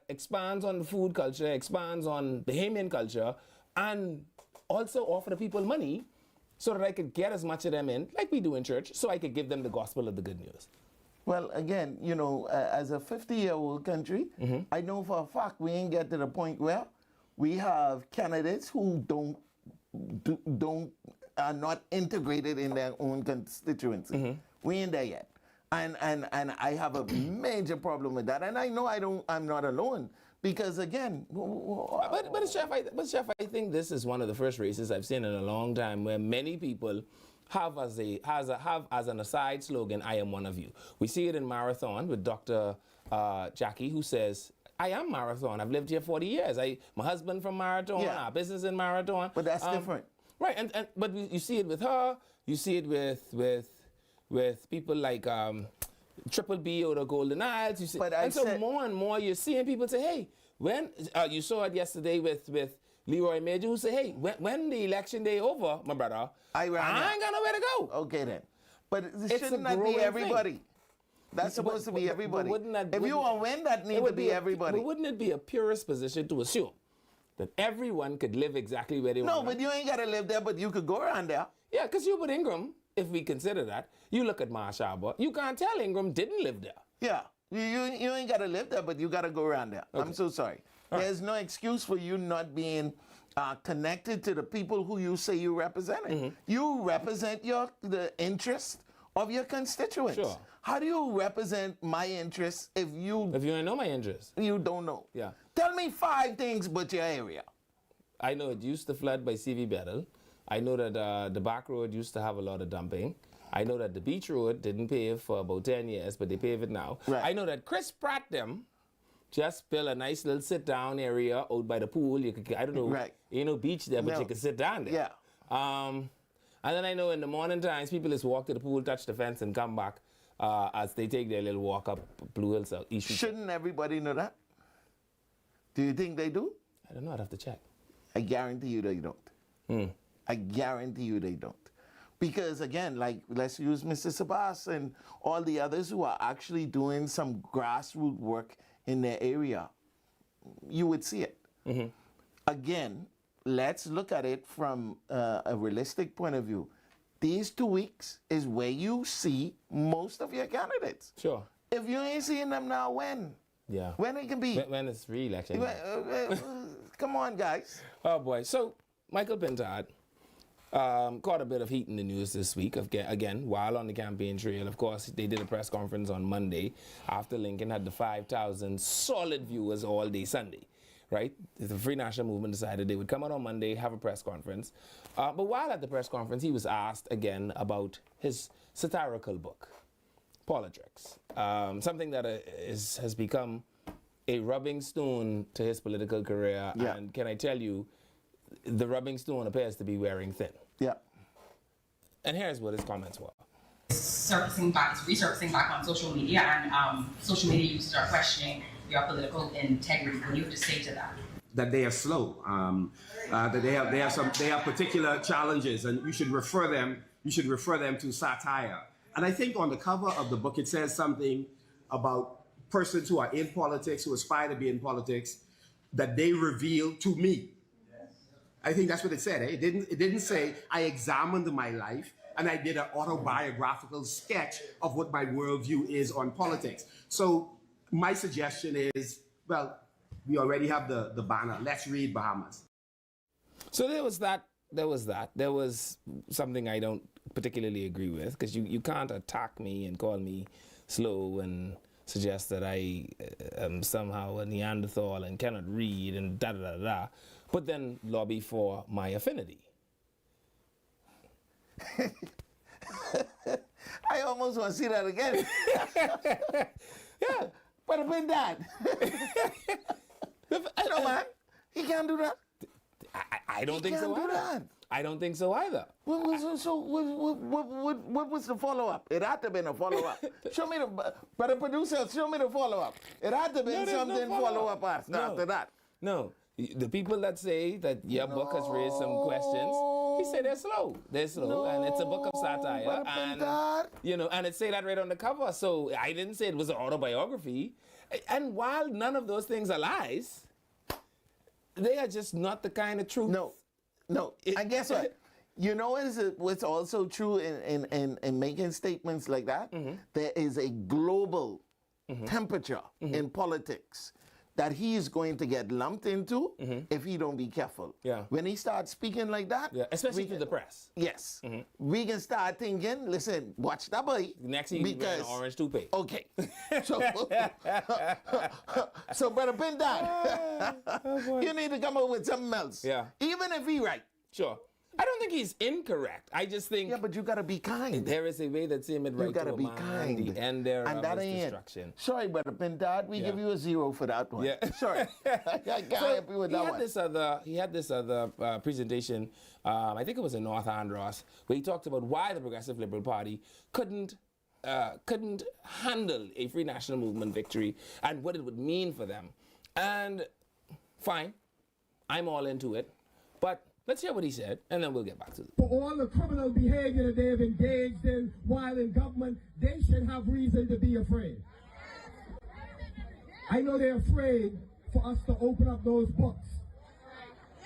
expands on the food culture, expands on Bahamian culture, and also offer the people money so that I could get as much of them in, like we do in church, so I could give them the gospel of the good news. Well, again, as a 50-year-old country, I know for a fact we ain't get to the point where we have candidates who are not integrated in their own constituency. We ain't there yet. And I have a major problem with that. And I know I'm not alone. Because again, but Chef, I think this is one of the first races I've seen in a long time where many people have as an aside slogan, I am one of you. We see it in Marathon with Dr. Jackie, who says, I am Marathon. I've lived here 40 years. My husband from Marathon, our business in Marathon. But that's different. Right, but you see it with her. You see it with people like Triple B or the Golden Isles. You see, so more and more you're seeing people say, hey, when you saw it yesterday with Leroy Major, who said, hey, when the election day over, my brother, I ain't got nowhere to go. Okay then. But shouldn't that be everybody? Thing. That's supposed to be everybody. If you want to win, that needs to be everybody. But wouldn't it be a purist position to assume that everyone could live exactly where they want? No, but you ain't got to live there, but you could go around there. Yeah, because Hubert Ingram, if we consider that, you look at Marsh Arbor, you can't tell Ingram didn't live there. Yeah, you ain't got to live there, but you got to go around there. Okay. I'm so sorry. There's no excuse for you not being connected to the people who you say you represent. You represent the interest of your constituents. Sure. How do you represent my interests if you don't know my interests? You don't know. Yeah. Tell me 5 things but your area. I know it used to flood by CV Battle. I know that the back road used to have a lot of dumping. I know that the beach road didn't pave for about 10 years, but they pave it now. Right. I know that Chris Pratt just built a nice little sit-down area out by the pool. You could, I don't know, ain't no beach there, but you could sit down there. Yeah. And then I know in the morning times, people just walk to the pool, touch the fence, and come back as they take their little walk up Blue Hill South East. Shouldn't everybody know that? Do you think they do? I don't know. I'd have to check. I guarantee you they don't. I guarantee you they don't. Because again, like let's use Mr. Sabas and all the others who are actually doing some grassroots work in their area, you would see it. Again, let's look at it from a realistic point of view. These 2 weeks is where you see most of your candidates. Sure. If you ain't seeing them now, when? Yeah. When it can be? When it's re-election. Come on, guys. Oh, boy. So, Michael Pintard caught a bit of heat in the news this week. Again, while on the campaign trail, of course, they did a press conference on Monday after Lincoln had the 5,000 solid viewers all day Sunday. right? The Free National Movement decided they would come out on Monday, have a press conference. But while at the press conference, he was asked again about his satirical book, Politics, something that has become a rubbing stone to his political career. Yeah. And can I tell you, the rubbing stone appears to be wearing thin. Yeah. And here's what his comments were. Resurfacing back on social media, and social media users are questioning your political integrity. What do you have to say to that? That they are slow, that they have particular challenges, and you should refer them to satire. And I think on the cover of the book it says something about persons who are in politics, who aspire to be in politics, that they reveal to me. I think that's what it said. It didn't say I examined my life and I did an autobiographical sketch of what my worldview is on politics. So my suggestion is, well, we already have the banner. Let's read Bahamas. So there was that. There was something I don't particularly agree with, because you can't attack me and call me slow and suggest that I am somehow a Neanderthal and cannot read and da-da-da-da, but then lobby for my affinity. I almost want to see that again. Yeah, but I've been that. No, man, he can't do that. I don't think so either. I don't think so either. What was the follow-up? It had to have been a follow-up. Show me but the producer, show me the follow-up. It had to have been something follow-up after that. No, the people that say that your book has raised some questions, he said they're slow. They're slow, and it's a book of satire, and it say that right on the cover. So I didn't say it was an autobiography. And while none of those things are lies, they are just not the kind of truth. No. And guess what? You know what's also true in making statements like that? Mm-hmm. There is a global temperature in politics that he is going to get lumped into if he don't be careful. Yeah. When he starts speaking like that, especially to the press. Yes. We can start thinking, listen, watch that boy. Next thing you wear an orange toupee. Okay. So Brother Pindad, you need to come up with something else. Yeah. Even if he right. Sure. I don't think he's incorrect. I just think... Yeah, but you got to be kind. There is a way that seem it right. You got to be kind. The end there and of that his ain't destruction. It. Sorry, Brother Pindad, we give you a 0 for that one. Yeah. Sorry. I can't help you with that one. He had this other presentation, I think it was in North Andros, where he talked about why the Progressive Liberal Party couldn't handle a Free National Movement victory and what it would mean for them. And fine, I'm all into it, but let's hear what he said, and then we'll get back to it. For all the criminal behavior that they have engaged in while in government, they should have reason to be afraid. I know they're afraid for us to open up those books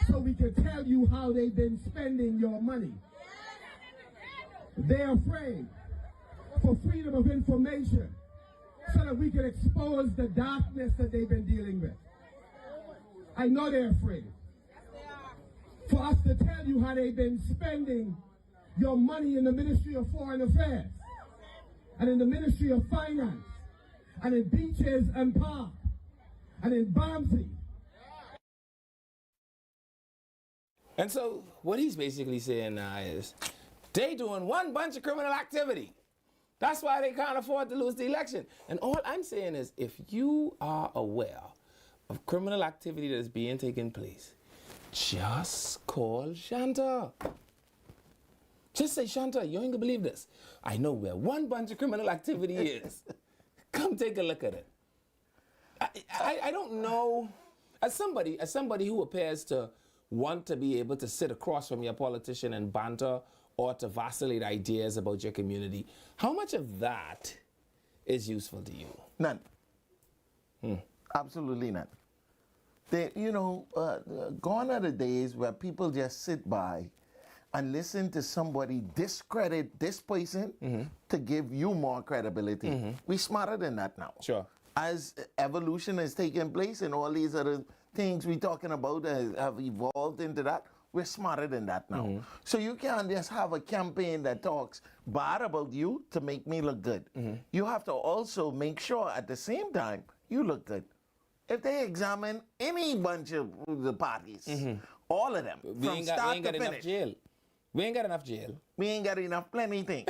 so we can tell you how they've been spending your money. They're afraid for freedom of information so that we can expose the darkness that they've been dealing with. I know they're afraid for us to tell you how they've been spending your money in the Ministry of Foreign Affairs and in the Ministry of Finance and in beaches and parks and in Barnsley. And so what he's basically saying now is they doing one bunch of criminal activity. That's why they can't afford to lose the election. And all I'm saying is if you are aware of criminal activity that is being taken place, just call Shanta. Just say, Shanta, you ain't gonna believe this. I know where one bunch of criminal activity is. Come take a look at it. I don't know. As somebody who appears to want to be able to sit across from your politician and banter or to vacillate ideas about your community, how much of that is useful to you? None. Absolutely none. Gone are the days where people just sit by and listen to somebody discredit this person to give you more credibility. We're smarter than that now. Sure. As evolution is taking place and all these other things we're talking about have evolved into that, we're smarter than that now. So you can't just have a campaign that talks bad about you to make me look good. You have to also make sure at the same time you look good. if they examine any bunch of the parties, all of them, We from ain't start got to enough finish. jail. We ain't got enough jail. We ain't got enough plenty things.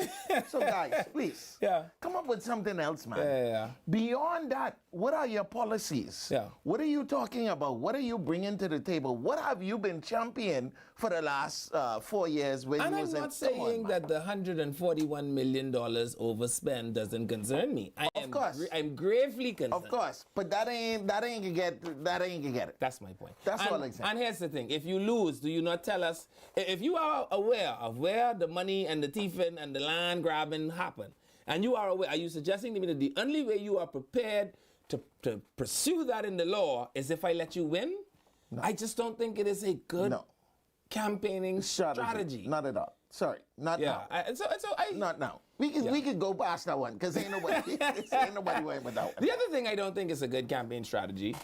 So guys, please, come up with something else, man. Yeah. Beyond that, what are your policies? Yeah. What are you talking about? What are you bringing to the table? What have you been championing for the last 4 years when And you I'm was not saying that the $141 million overspend doesn't concern me. Of course. I'm gravely concerned. Of course, but that ain't gonna get it. That's my point. That's all I'm saying. And here's the thing: if you lose, do you not tell us? If you are aware of where the money and the thieving and the land grabbing happen, and you are aware, are you suggesting to me that the only way you are prepared to pursue that in the law is if I let you win? No. I just don't think it is a good campaigning strategy. Not at all. Sorry, not now. Not now. We could go past that one because ain't nobody worrying about that one. The other thing I don't think is a good campaign strategy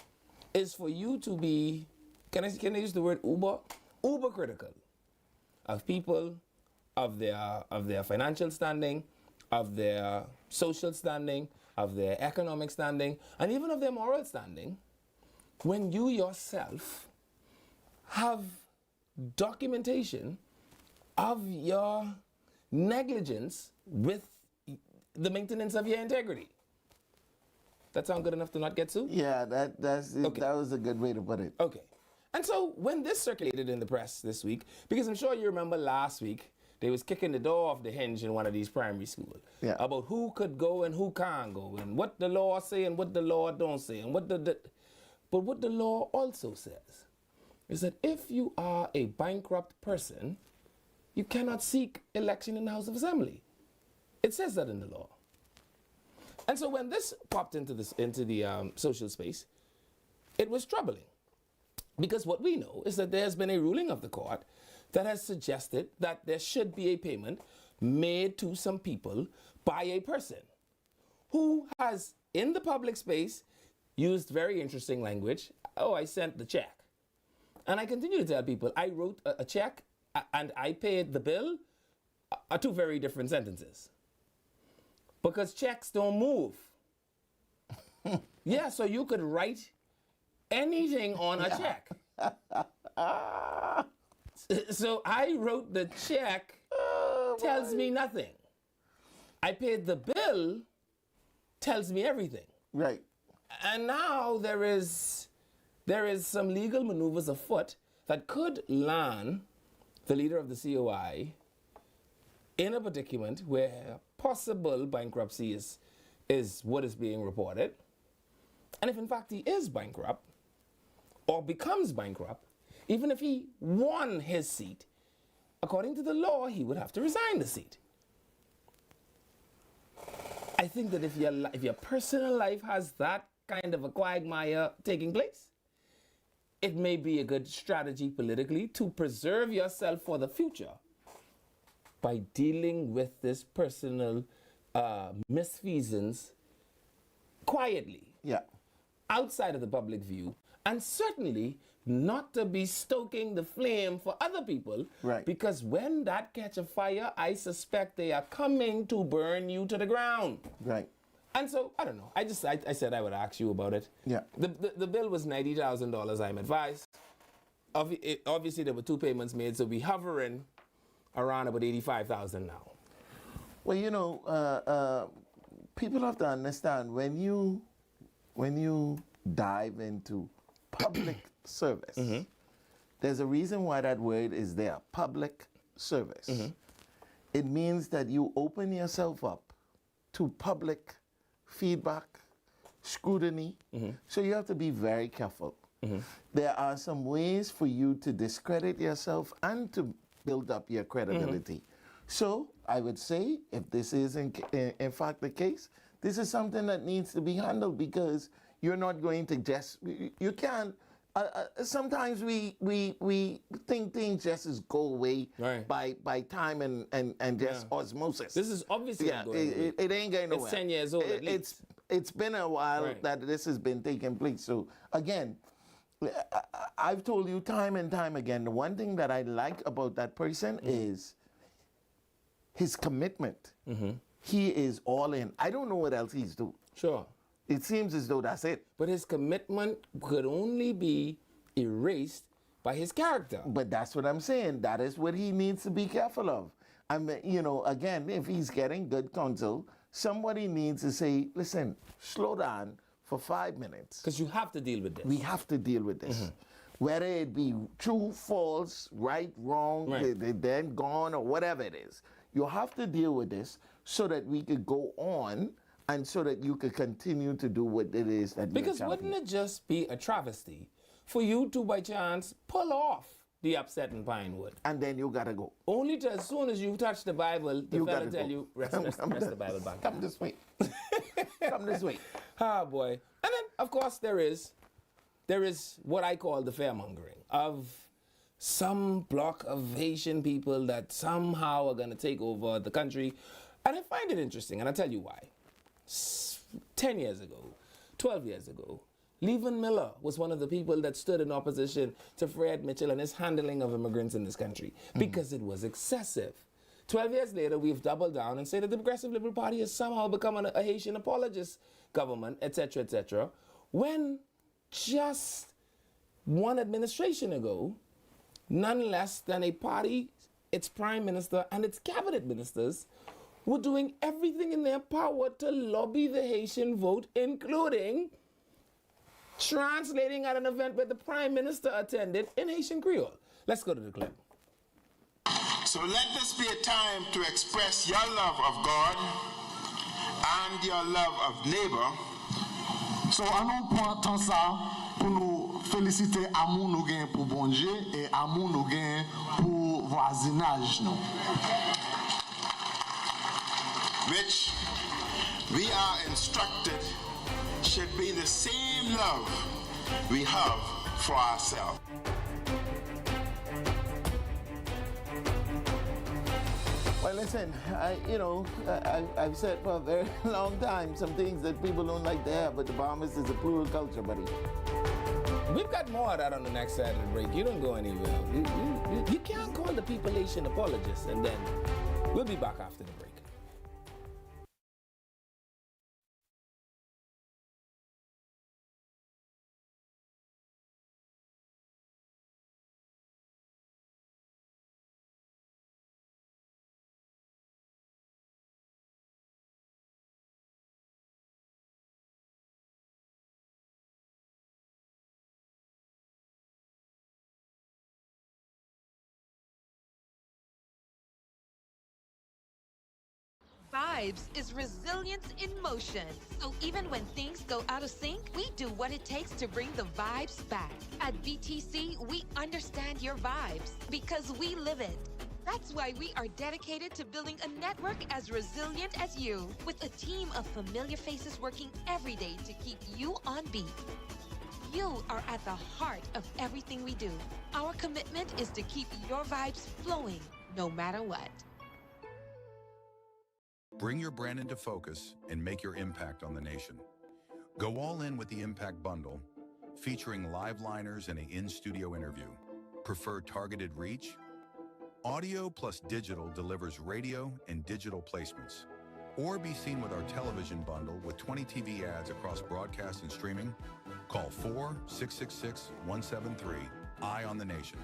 is for you to be, can I use the word uber critical of people, of their financial standing, of their social standing, of their economic standing, and even of their moral standing, when you yourself have documentation of your negligence with the maintenance of your integrity. That sound good enough to not get sued? Yeah, that was a good way to put it. Okay. And so when this circulated in the press this week, because I'm sure you remember last week, they was kicking the door off the hinge in one of these primary schools about who could go and who can't go, and what the law say and what the law don't say, and but what the law also says is that if you are a bankrupt person, you cannot seek election in the House of Assembly. It says that in the law. And so when this popped into the social space, it was troubling. Because what we know is that there has been a ruling of the court that has suggested that there should be a payment made to some people by a person who has, in the public space, used very interesting language. Oh, I sent the check. And I continue to tell people, I wrote a check and I paid the bill are two very different sentences. Because checks don't move. Yeah, so you could write anything on a check. So I wrote the check, tells me nothing. I paid the bill, tells me everything. Right. And now there is some legal maneuvers afoot that could land the leader of the COI in a predicament where possible bankruptcy is what is being reported. And if in fact he is bankrupt or becomes bankrupt, even if he won his seat, according to the law, he would have to resign the seat. I think that if your personal life has that kind of a quagmire taking place, it may be a good strategy politically to preserve yourself for the future by dealing with this personal misfeasance quietly, outside of the public view, and certainly not to be stoking the flame for other people, because when that catch a fire, I suspect they are coming to burn you to the ground. Right. And so, I don't know. I said I would ask you about it. Yeah. The bill was $90,000, I'm advised. Obviously, there were two payments made, so we're hovering around about $85,000 now. Well, you know, people have to understand when you dive into public service, there's a reason why that word is there, public service. It means that you open yourself up to public feedback, scrutiny, so you have to be very careful. There are some ways for you to discredit yourself and to build up your credibility. So I would say, if this is in fact the case, this is something that needs to be handled, because you're not going to just, you can't, sometimes we think things just go away by time and just osmosis. This is obviously not going away. It ain't going nowhere. It's 10 years old at least. It's been a while that this has been taking place. So again, I've told you time and time again, the one thing that I like about that person is his commitment. He is all in. I don't know what else he's doing. Sure. It seems as though that's it. But his commitment could only be erased by his character. But that's what I'm saying. That is what he needs to be careful of. I mean, again, if he's getting good counsel, somebody needs to say, listen, slow down for 5 minutes. Because you have to deal with this. We have to deal with this. Whether it be true, false, right, wrong, they then gone, or whatever it is. You have to deal with this so that we could go on and so that you could continue to do what it is that Because wouldn't it just be a travesty for you to, by chance, pull off the upset in Pinewood? And then you gotta go. Only to, as soon as you touch the Bible, the fella tell you, rest the Bible back. Come this way. Come this way. Ah, boy. And then, of course, there is what I call the fearmongering of some block of Haitian people that somehow are going to take over the country. And I find it interesting, and I'll tell you why. 10 years ago, 12 years ago, Levin Miller was one of the people that stood in opposition to Fred Mitchell and his handling of immigrants in this country because it was excessive. 12 years later, we've doubled down and say that the Progressive Liberal Party has somehow become a Haitian apologist government, etc., when just one administration ago, none less than a party, its prime minister and its cabinet ministers were doing everything in their power to lobby the Haitian vote, including translating at an event where the prime minister attended in Haitian Creole. Let's go to the clip. So let this be a time to express your love of God and your love of neighbor. So anou prend temps ça pour nous féliciter amour nous gain pour bon Dieu et amour nous gain pour voisinage nous. Which we are instructed should be the same love we have for ourselves. Well, listen, I've said for a very long time some things that people don't like to have, but the Bahamas is a plural culture, buddy. We've got more of that on the next side of the break. You don't go anywhere. You can't call the people Haitian apologists, and then we'll be back after the break. Vibes is resilience in motion. So even when things go out of sync, we do what it takes to bring the vibes back. At VTC, we understand your vibes because we live it. That's why we are dedicated to building a network as resilient as you, with a team of familiar faces working every day to keep you on beat. You are at the heart of everything we do. Our commitment is to keep your vibes flowing, no matter what. Bring your brand into focus and make your impact on the nation. Go all in with the Impact Bundle, featuring live liners and an in-studio interview. Prefer targeted reach? Audio plus digital delivers radio and digital placements. Or be seen with our television bundle with 20 TV ads across broadcast and streaming. Call 4-666-173. Eye on the nation.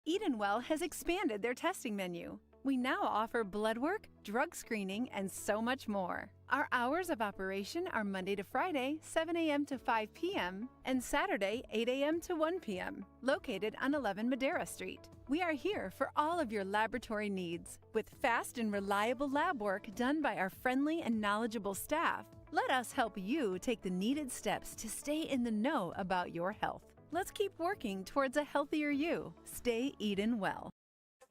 Edenwell has expanded their testing menu. We now offer blood work, drug screening, and so much more. Our hours of operation are Monday to Friday, 7 a.m. to 5 p.m., and Saturday, 8 a.m. to 1 p.m., located on 11 Madera Street. We are here for all of your laboratory needs, with fast and reliable lab work done by our friendly and knowledgeable staff. Let us help you take the needed steps to stay in the know about your health. Let's keep working towards a healthier you. Stay Eden well.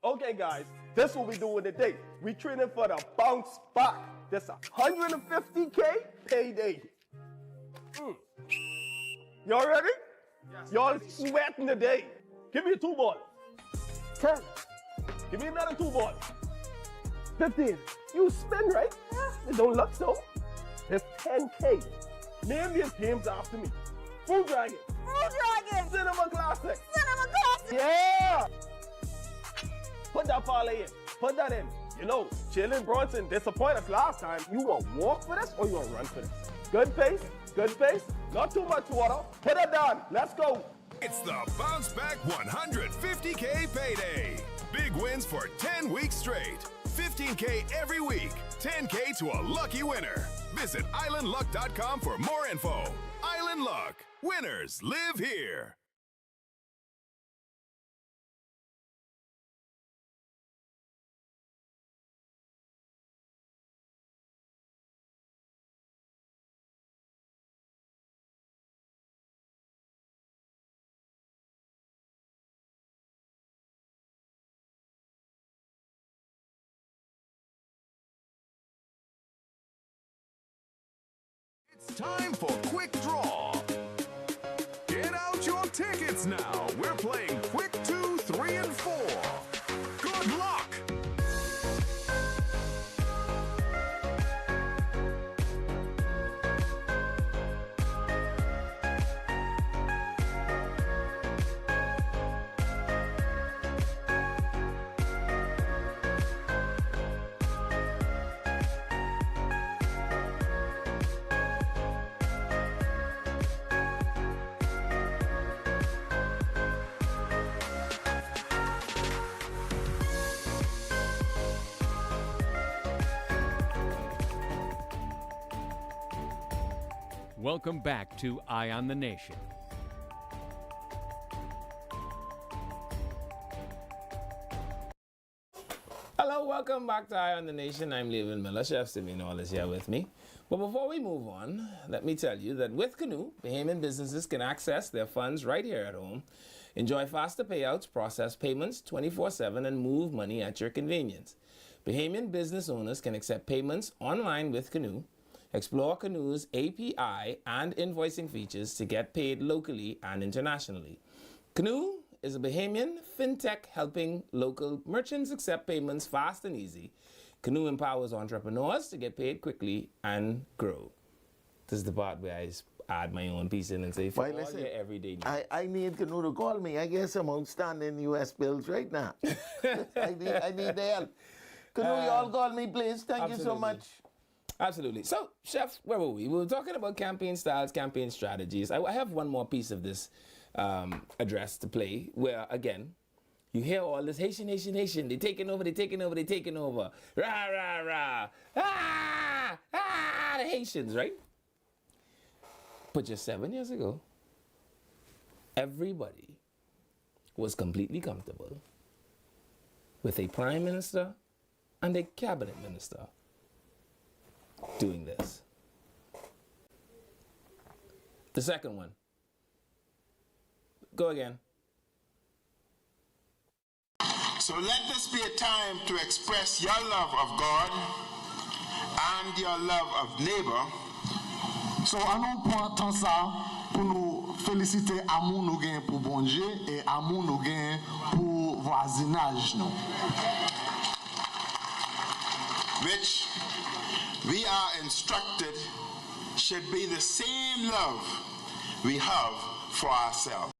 Okay, guys, this is what we doing today. We training for the bounce back. This 150K payday. Y'all ready? Yes. Y'all sweating today. Give me a 2 ball. 10. Give me another 2 ball. 15. You spin, right? It don't look so. It's 10K. Name these games after me. Fruit Dragon. Fruit Dragon. Cinema Classic. Cinema Classic. Yeah. Put that parlay in. Put that in. You know, Jalen Bronson disappointed us last time. You want to walk for this or you want to run for this? Good pace, good pace. Not too much water. Hit it down. Let's go. It's the Bounce Back 150K payday. Big wins for 10 weeks straight. 15K every week. 10K to a lucky winner. Visit islandluck.com for more info. Island Luck. Winners live here. It's time for Quick Draw. Get out your tickets now. We're playing Quick 2, 3, and 4. Good luck! Welcome back to Eye on the Nation. Hello, welcome back to Eye on the Nation. I'm Levin Miller. Chef Simeon is here with me. But before we move on, let me tell you that with Canoe, Bahamian businesses can access their funds right here at home, enjoy faster payouts, process payments 24/7, and move money at your convenience. Bahamian business owners can accept payments online with Canoe. Explore Canoe's API and invoicing features to get paid locally and internationally. Canoe is a Bahamian fintech helping local merchants accept payments fast and easy. Canoe empowers entrepreneurs to get paid quickly and grow. This is the part where I add my own piece in and say, for all your everyday needs. I need Canoe to call me. I get some outstanding U.S. bills right now. I need their help. Canoe, y'all call me, please. Thank you so much. Absolutely. So, Chef, where were we? We were talking about campaign styles, campaign strategies. I have one more piece of this address to play where, again, you hear all this Haitian, Haitian, Haitian. They're taking over, they're taking over, they're taking over. Rah, rah, rah. Ah, ah, the Haitians, right? But just 7 years ago, everybody was completely comfortable with a prime minister and a cabinet minister doing this. The second one. Go again. So let this be a time to express your love of God and your love of neighbor. So, nous prenons temps ça pour nous féliciter amour nous gain pour bon Dieu et amour nous gain pour voisinage nous. Which we are instructed should be the same love we have for ourselves.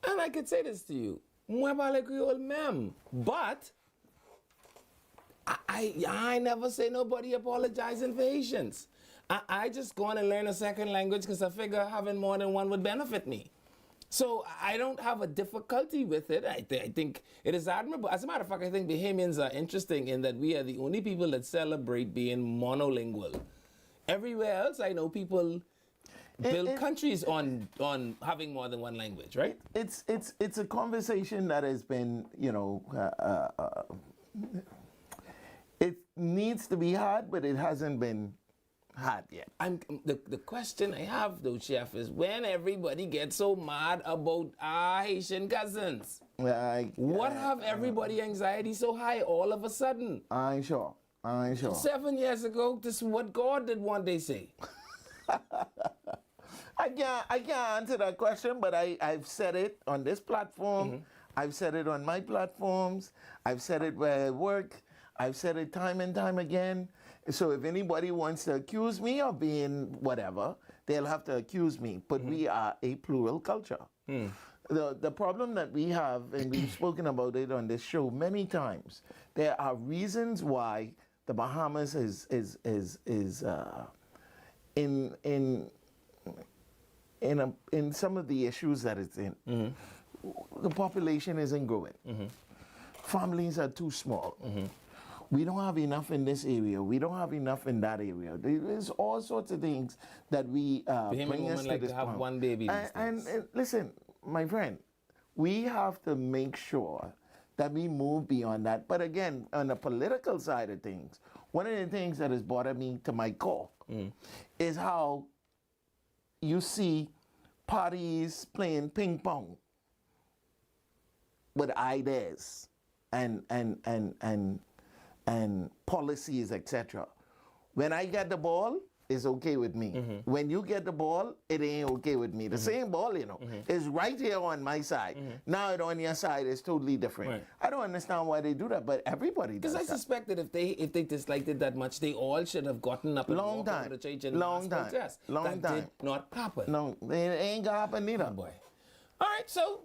And I could say this to you, moi parle Creole même, but I never say nobody apologizing for Haitians. I just go on and learn a second language because I figure having more than one would benefit me. So I don't have a difficulty with it. I think it is admirable. As a matter of fact, I think Bahamians are interesting in that we are the only people that celebrate being monolingual. Everywhere else, I know people build countries on having more than one language, right? It's a conversation that has been, it needs to be had, but it hasn't been had yet. The question I have though, Chef, is when everybody gets so mad about our Haitian cousins, what have everybody anxiety so high all of a sudden? I ain't sure. 7 years ago, this is what God did one day say. I can't answer that question, but I've said it on this platform. Mm-hmm. I've said it on my platforms. I've said it where I work. I've said it time and time again. So if anybody wants to accuse me of being whatever, they'll have to accuse me. But we are a plural culture. The problem that we have, and we've spoken about it on this show many times, there are reasons why the Bahamas in some of the issues that it's in, the population isn't growing. Families are too small. We don't have enough in this area. We don't have enough in that area. There's all sorts of things that we bring us to like this to have point. one baby these And days. listen, my friend, we have to make sure that we move beyond that. But again, on the political side of things, one of the things that has bothered me to my core is how you see parties playing ping pong with ideas and policies, etc. When I get the ball, it's okay with me. When you get the ball, it ain't okay with me. The same ball, you know, is right here on my side. Now it on your side is totally different. Right. I don't understand why they do that, but everybody does. Because I suspect that if they disliked it that much, they all should have gotten up and walked over the church and mass protest. That did not happen. No, it ain't gonna happen neither. Oh boy. All right, so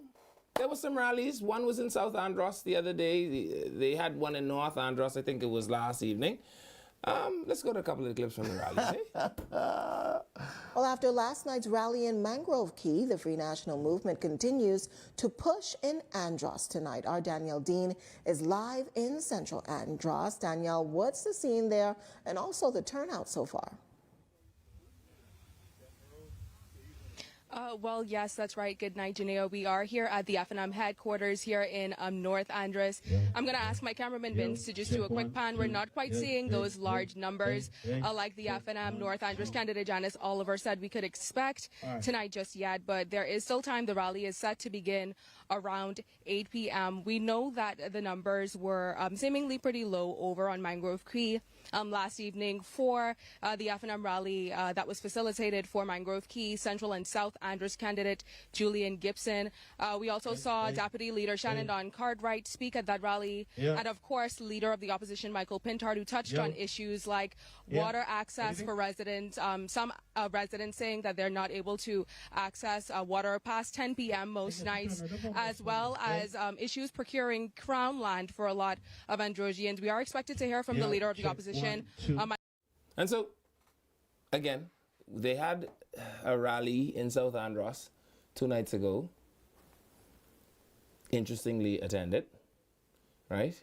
there were some rallies. One was in South Andros the other day. They had one in North Andros. I think it was last evening. Let's go to a couple of clips from the rallies. Well, after last night's rally in Mangrove Key, the Free National Movement continues to push in Andros tonight. Our Danielle Dean is live in Central Andros. Danielle, what's the scene there and also the turnout so far? Well, yes, that's right. Good night, Janeo. We are here at the FNM headquarters here in North Andros. I'm going to ask my cameraman Vince to just do a quick pan. We're not quite seeing those large numbers like the FNM North Andros candidate Janice Oliver said we could expect tonight just yet, but there is still time. The rally is set to begin around 8 p.m. We know that the numbers were seemingly pretty low over on Mangrove Key last evening for the FNM rally that was facilitated for Mangrove Key, Central and South Andros candidate Julian Gibson. We also saw Deputy Leader Shannon Don Cartwright speak at that rally, and of course Leader of the Opposition Michael Pintard, who touched on issues like water access for residents. Some residents saying that they're not able to access water past 10 p.m. most nights, as well as issues procuring crown land for a lot of Androsians. We are expected to hear from the Leader of the Opposition. And so, again, they had a rally in South Andros 2 nights ago. Interestingly attended, right?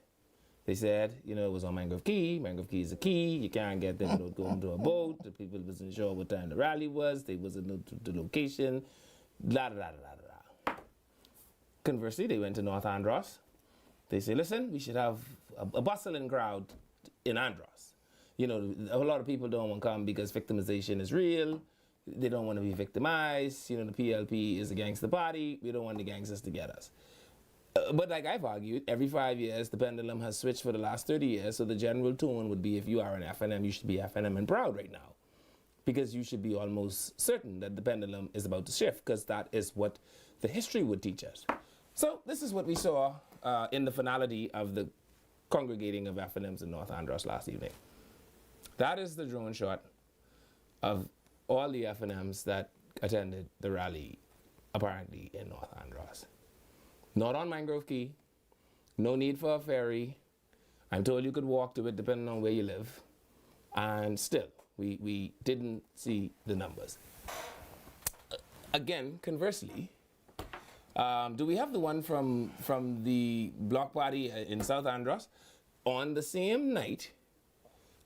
They said, you know, it was on Mangrove Key. Mangrove Key is a key. You can't get there without going to a boat. The people wasn't sure what time the rally was. They wasn't know the location. Blah, blah, blah, blah, blah. Conversely, they went to North Andros. They say, listen, we should have a bustling crowd in Andros. You know, a lot of people don't want to come because victimization is real. They don't want to be victimized. You know, the PLP is a gangster party. We don't want the gangsters to get us. But like I've argued, every 5 years, the pendulum has switched for the last 30 years. So the general tone would be, if you are an FNM, you should be FNM and proud right now. Because you should be almost certain that the pendulum is about to shift, because that is what the history would teach us. So this is what we saw in the finality of the congregating of FNMs in North Andros last evening. That is the drone shot of all the FNMs that attended the rally, apparently in North Andros. Not on Mangrove Key, no need for a ferry. I'm told you could walk to it depending on where you live. And still, we didn't see the numbers. Again, conversely, do we have the one from the block party in South Andros? On the same night,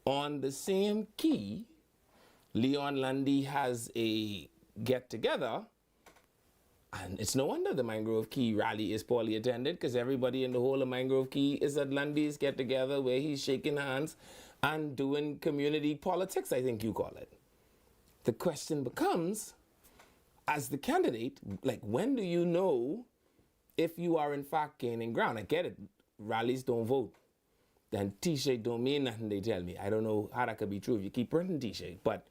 on the same key, Leon Lundy has a get-together, and it's no wonder the Mangrove Key rally is poorly attended, because everybody in the whole of Mangrove Key is at Lundy's get-together where he's shaking hands and doing community politics, I think you call it. The question becomes, as the candidate, like, when do you know if you are in fact gaining ground? I get it, rallies don't vote. Then T-shirt don't mean nothing, they tell me. I don't know how that could be true if you keep printing T-shirt, but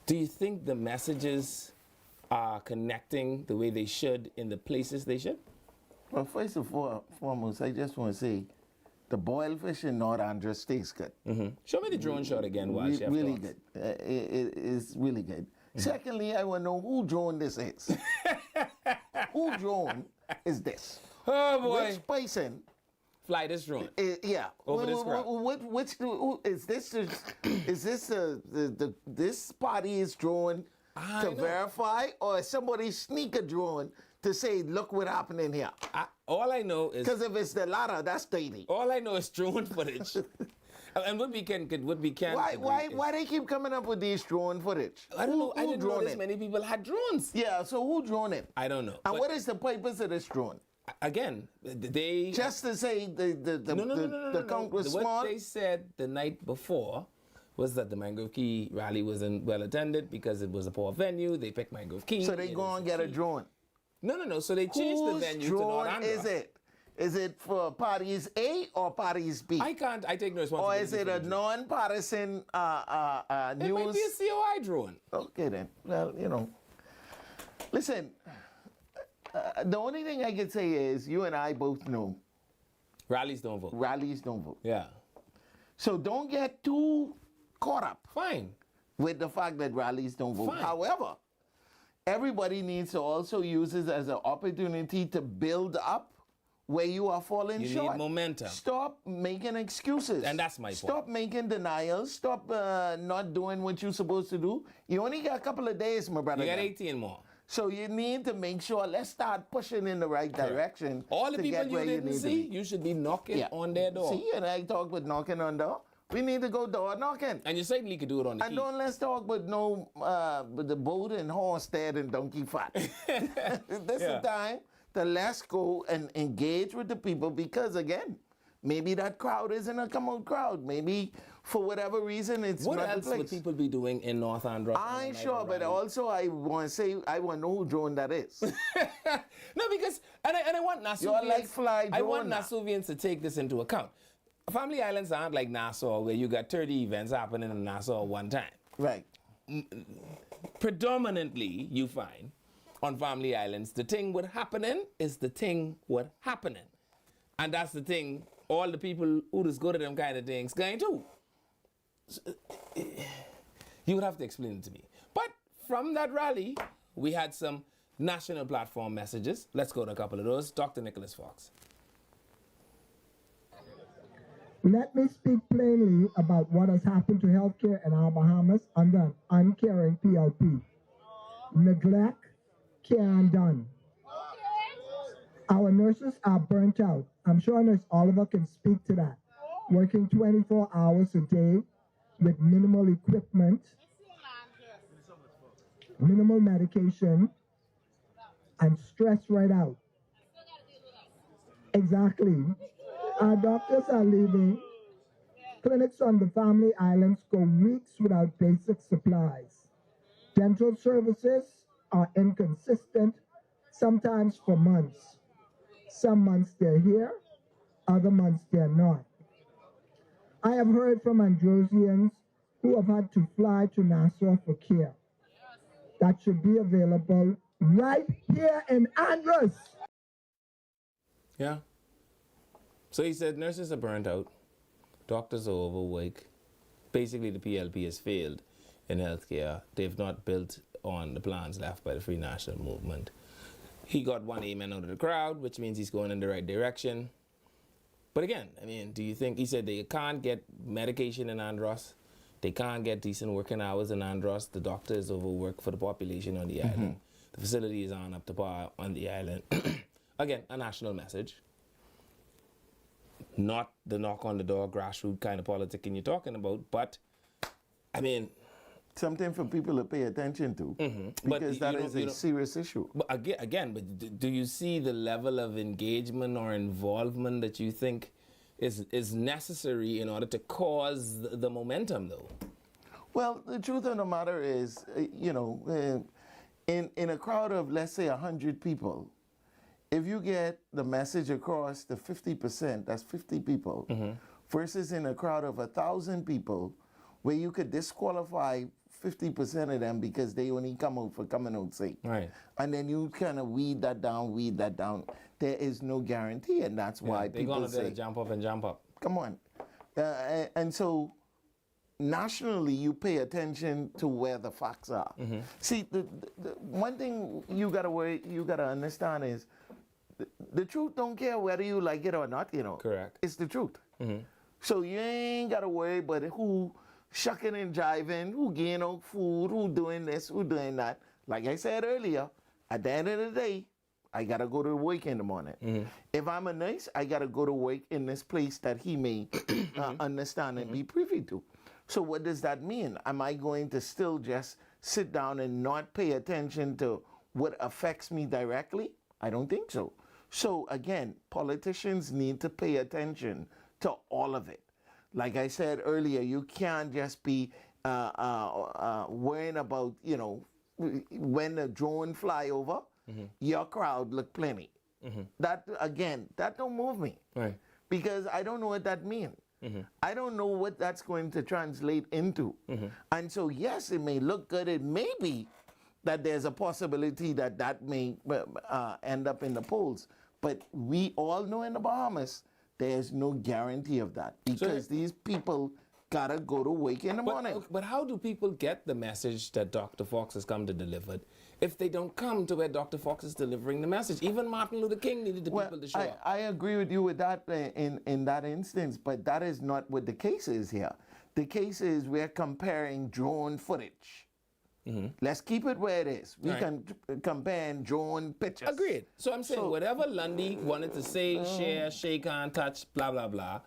do you think the messages are connecting the way they should in the places they should? Well, first and foremost, I just want to say the boiled fish in North Andros tastes good. Show me the drone shot again while Chef really talks. good. It is really good. Secondly, I want to know who drone this is. Who drone is this? Oh, boy. Which person fly this drone. Yeah. Over this crowd. Is this this party is drone to verify, or is somebody sneak a drone to say, look what happened in here? All I know is... Because if it's the latter, that's dating. All I know is drone footage. And what we can Why they keep coming up with these drone footage? I don't know. I didn't know drone this it? many people had drones. Yeah, so who drone it? I don't know. And what is the purpose of this drone? Again, they... Just to say the count was small? What they said the night before was that the Mangrove Key rally wasn't well attended because it was a poor venue. They picked Mangrove Key. So they go and get a drone? No. So they changed the venue to North Andros. Whose drone is it? Is it for parties A or parties B? I take no responsibility. Or is it a non-partisan news? It might be a COI drone. Okay then. Well, you know. Listen, the only thing I can say is you and I both know. Rallies don't vote. Rallies don't vote. Yeah. So don't get too caught up. Fine. With the fact that rallies don't vote. Fine. However, everybody needs to also use this as an opportunity to build up where you are falling short. You need momentum. Stop making excuses. And that's my point. Stop making denials. Stop not doing what you're supposed to do. You only got a couple of days, my brother. You got 18 more. So you need to make sure, let's start pushing in the right direction. All the to people get you where didn't need to see, be. you should be knocking on their door. See, and I talk with knocking on door. We need to go door knocking. And you certainly could do it on the And key. don't let's talk with no with the boat and horse dead and donkey fat. This is the time to let's go and engage with the people because again, maybe that crowd isn't a come out crowd. Maybe for whatever reason it's what not else the place. would people be doing in North Andros? I ain't sure, but also I want to say I want to know who drone that is. No, because and I want Nasuvians. You're like fly I want drone now. Nasuvians to take this into account. Family Islands aren't like Nassau where you got 30 events happening in Nassau at one time. Right. Predominantly, you find on Family Islands, the thing what happening is the thing what happening. And that's the thing all the people who just go to them kind of things going to. You would have to explain it to me. But from that rally, we had some national platform messages. Let's go to a couple of those. Dr. Nicholas Fox. Let me speak plainly about what has happened to healthcare in our Bahamas under an uncaring PLP. Neglect, care undone. Our nurses are burnt out. I'm sure Nurse Oliver can speak to that. Working 24 hours a day with minimal equipment, minimal medication, and stress right out. Exactly. Our doctors are leaving. Clinics on the Family Islands go weeks without basic supplies. Dental services are inconsistent, sometimes for months. Some months they're here, other months they're not. I have heard from Androsians who have had to fly to Nassau for care. That should be available right here in Andros. Yeah. So he said nurses are burnt out, doctors are overworked. Basically, the PLP has failed in healthcare. They've not built on the plans left by the Free National Movement. He got one amen out of the crowd, which means he's going in the right direction. But again, I mean, do you think, he said they can't get medication in Andros, they can't get decent working hours in Andros, the doctor is overworked for the population on the island, the facilities aren't up to par on the island. Again, a national message. Not the knock on the door, grassroots kind of politicking you're talking about, but I mean, something for people to pay attention to, because that is a serious issue. But but do you see the level of engagement or involvement that you think is necessary in order to cause the momentum, though? Well, the truth of the matter is, in a crowd of, let's say, 100 people, if you get the message across to 50%, that's 50 people, versus in a crowd of 1,000 people, where you could disqualify 50% of them because they only come out for coming out sake. Right. And then you kind of weed that down. There is no guarantee, and that's why people they're say, gonna jump up and jump up. come on. And so nationally, you pay attention to where the facts are. See, the one thing you gotta understand is The truth don't care whether you like it or not, you know. Correct. It's the truth. So you ain't got to worry about who shucking and jiving, who getting out food, who doing this, who doing that. Like I said earlier, at the end of the day, I got to go to work in the morning. If I'm a nurse, I got to go to work in this place that he may understand and be privy to. So what does that mean? Am I going to still just sit down and not pay attention to what affects me directly? I don't think so. So again, politicians need to pay attention to all of it. Like I said earlier, you can't just be worrying about, you know, when a drone fly over, your crowd look plenty. That, again, that don't move me. Right. Because I don't know what that means. I don't know what that's going to translate into. And so, yes, it may look good. It may be that there's a possibility that that may end up in the polls. But we all know in the Bahamas, there's no guarantee of that. Because these people gotta go to work in the morning. But how do people get the message that Dr. Fox has come to deliver if they don't come to where Dr. Fox is delivering the message? Even Martin Luther King needed the people to show up. I agree with you with that in that instance, but that is not what the case is here. The case is we're comparing drone footage. Let's keep it where it is. We can compare drone pictures. Agreed. So I'm saying whatever Lundy wanted to say, share, shake on, touch, blah, blah, blah,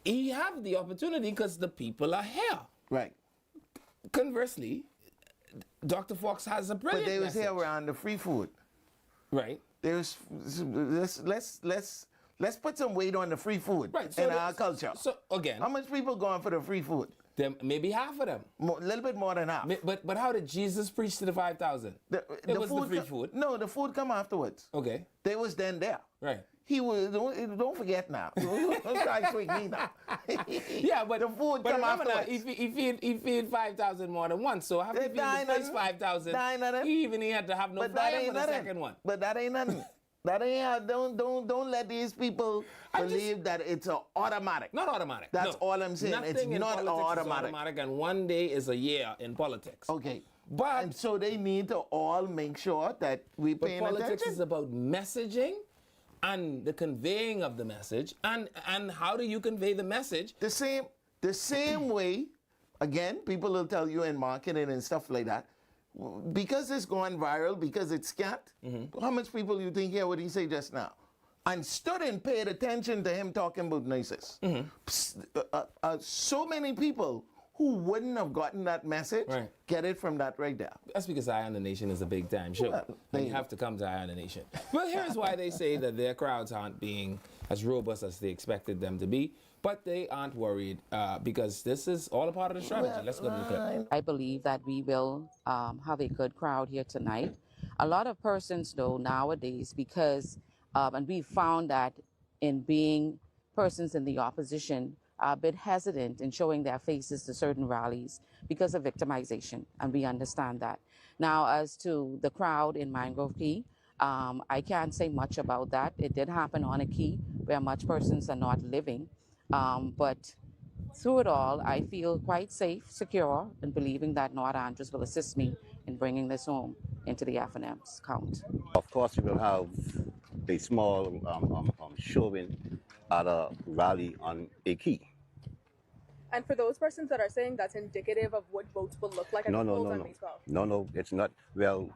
he have the opportunity because the people are here. Right. Conversely, Dr. Fox has a brilliant But they was message. here around the free food. Right. There's let's put some weight on the free food in our culture. So again, how much people going for the free food? Maybe half of them. A little bit more than half. But how did Jesus preach to the 5,000? It was the free food. No, the food come afterwards. Okay. They was then there. Right. He was. Don't forget now. Don't try to trick me now. Yeah, but the food but come remember afterwards. now, he feed 5,000 more than once. So after he feed the first 5,000, he even had to have no flyer for the second one. But that ain't nothing. That ain't. Don't let these people believe that it's an automatic. Not automatic. That's all I'm saying. Nothing it's in not politics is automatic. automatic, and one day is a year in politics. Okay. But and so they need to all make sure that we pay attention. But politics is about messaging and the conveying of the message, and how do you convey the message? The same way, again, people will tell you in marketing and stuff like that, because it's going viral, because it's scant, how much people you think hear what he say just now? And stood and paid attention to him talking about nurses. So many people who wouldn't have gotten that message get it from that right there. That's because Eye on the Nation is a big time show. And you have to come to Eye on the Nation. Well, here's why they say that their crowds aren't being as robust as they expected them to be. But they aren't worried because this is all a part of the strategy. Let's go to the clip. I believe that we will have a good crowd here tonight. A lot of persons, though, nowadays, because, and we found that in being persons in the opposition, are a bit hesitant in showing their faces to certain rallies because of victimization, and we understand that. Now, as to the crowd in Mangrove Key, I can't say much about that. It did happen on a key where much persons are not living. But through it all, I feel quite safe, secure, and believing that North Andros will assist me in bringing this home into the F&M's count. Of course, we will have a small showing at a rally on a key. And for those persons that are saying that's indicative of what votes will look like at the polls on May 12th? No, it's not. Well,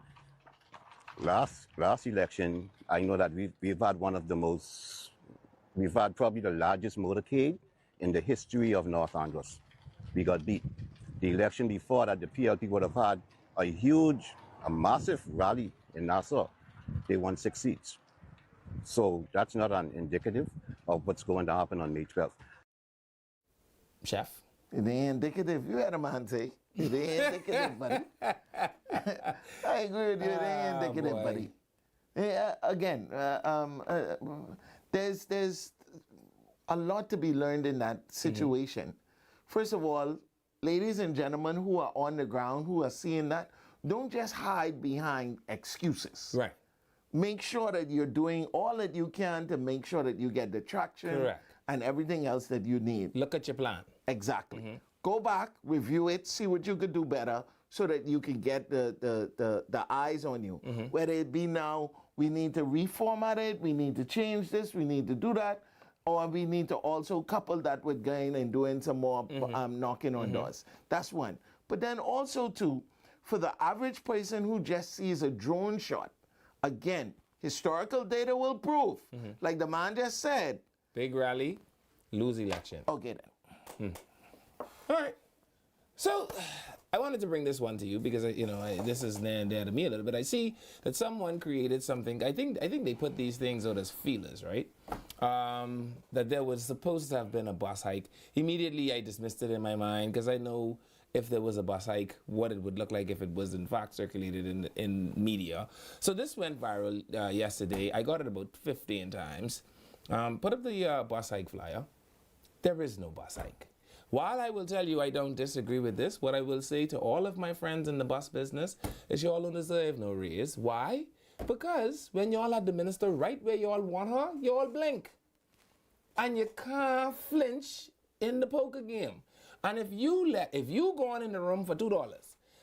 last election, I know that we've had one of the most. We've had probably the largest motorcade in the history of North Andros. We got beat. The election before that, the PLP would have had a massive rally in Nassau. They won 6 seats. So that's not an indicative of what's going to happen on May 12th. Chef? It ain't indicative. You had a man say. It ain't indicative, buddy. I agree with you. It ain't indicative, buddy. Yeah, again, there's a lot to be learned in that situation. First of all, ladies and gentlemen who are on the ground, who are seeing that, don't just hide behind excuses. Right. Make sure that you're doing all that you can to make sure that you get the traction and everything else that you need. Look at your plan. Exactly. Go back, review it, see what you could do better so that you can get the eyes on you. Whether it be now we need to reformat it, we need to change this, we need to do that, or we need to also couple that with going and doing some more knocking on doors. That's one. But then also too, for the average person who just sees a drone shot, again, historical data will prove, like the man just said. Big rally, lose election. Okay then. All right. So I wanted to bring this one to you because this is near and dear to me a little bit. I see that someone created something. I think they put these things out as feelers, right? That there was supposed to have been a bus hike. Immediately I dismissed it in my mind because I know if there was a bus hike, what it would look like if it was in fact circulated in media. So this went viral yesterday. I got it about 15 times. Put up the bus hike flyer. There is no bus hike. While I will tell you I don't disagree with this, what I will say to all of my friends in the bus business is y'all don't deserve no raise. Why? Because when y'all had the minister right where y'all want her, y'all blink. And you can't flinch in the poker game. And if you go on in the room for $2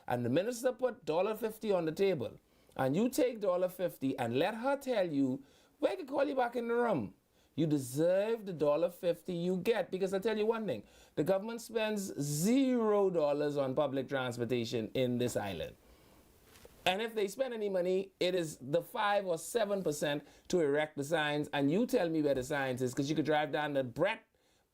and the minister put $1.50 on the table and you take $1.50 and let her tell you, we can call you back in the room. You deserve the $1.50 you get, because I'll tell you one thing, the government spends $0 on public transportation in this island. And if they spend any money, it is the 5 or 7% to erect the signs, and you tell me where the signs is, because you could drive down the breadth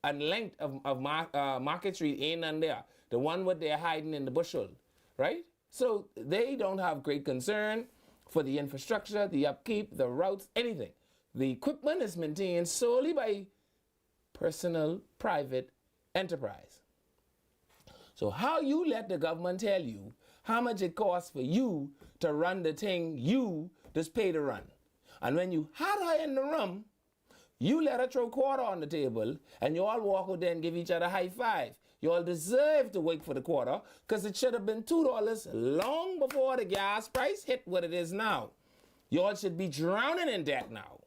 and length of Market Street, ain't none there. The one where they're hiding in the bushel, right? So they don't have great concern for the infrastructure, the upkeep, the routes, anything. The equipment is maintained solely by personal, private enterprise. So how you let the government tell you how much it costs for you to run the thing you just pay to run? And when you had her in the room, you let her throw quarter on the table and you all walk out there and give each other a high five. You all deserve to wait for the quarter because it should have been $2 long before the gas price hit what it is now. You all should be drowning in debt now,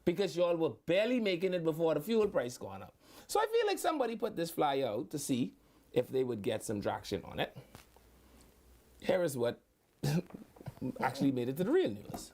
because y'all were barely making it before the fuel price gone up. So I feel like somebody put this flyer out to see if they would get some traction on it. Here is what actually made it to the real news.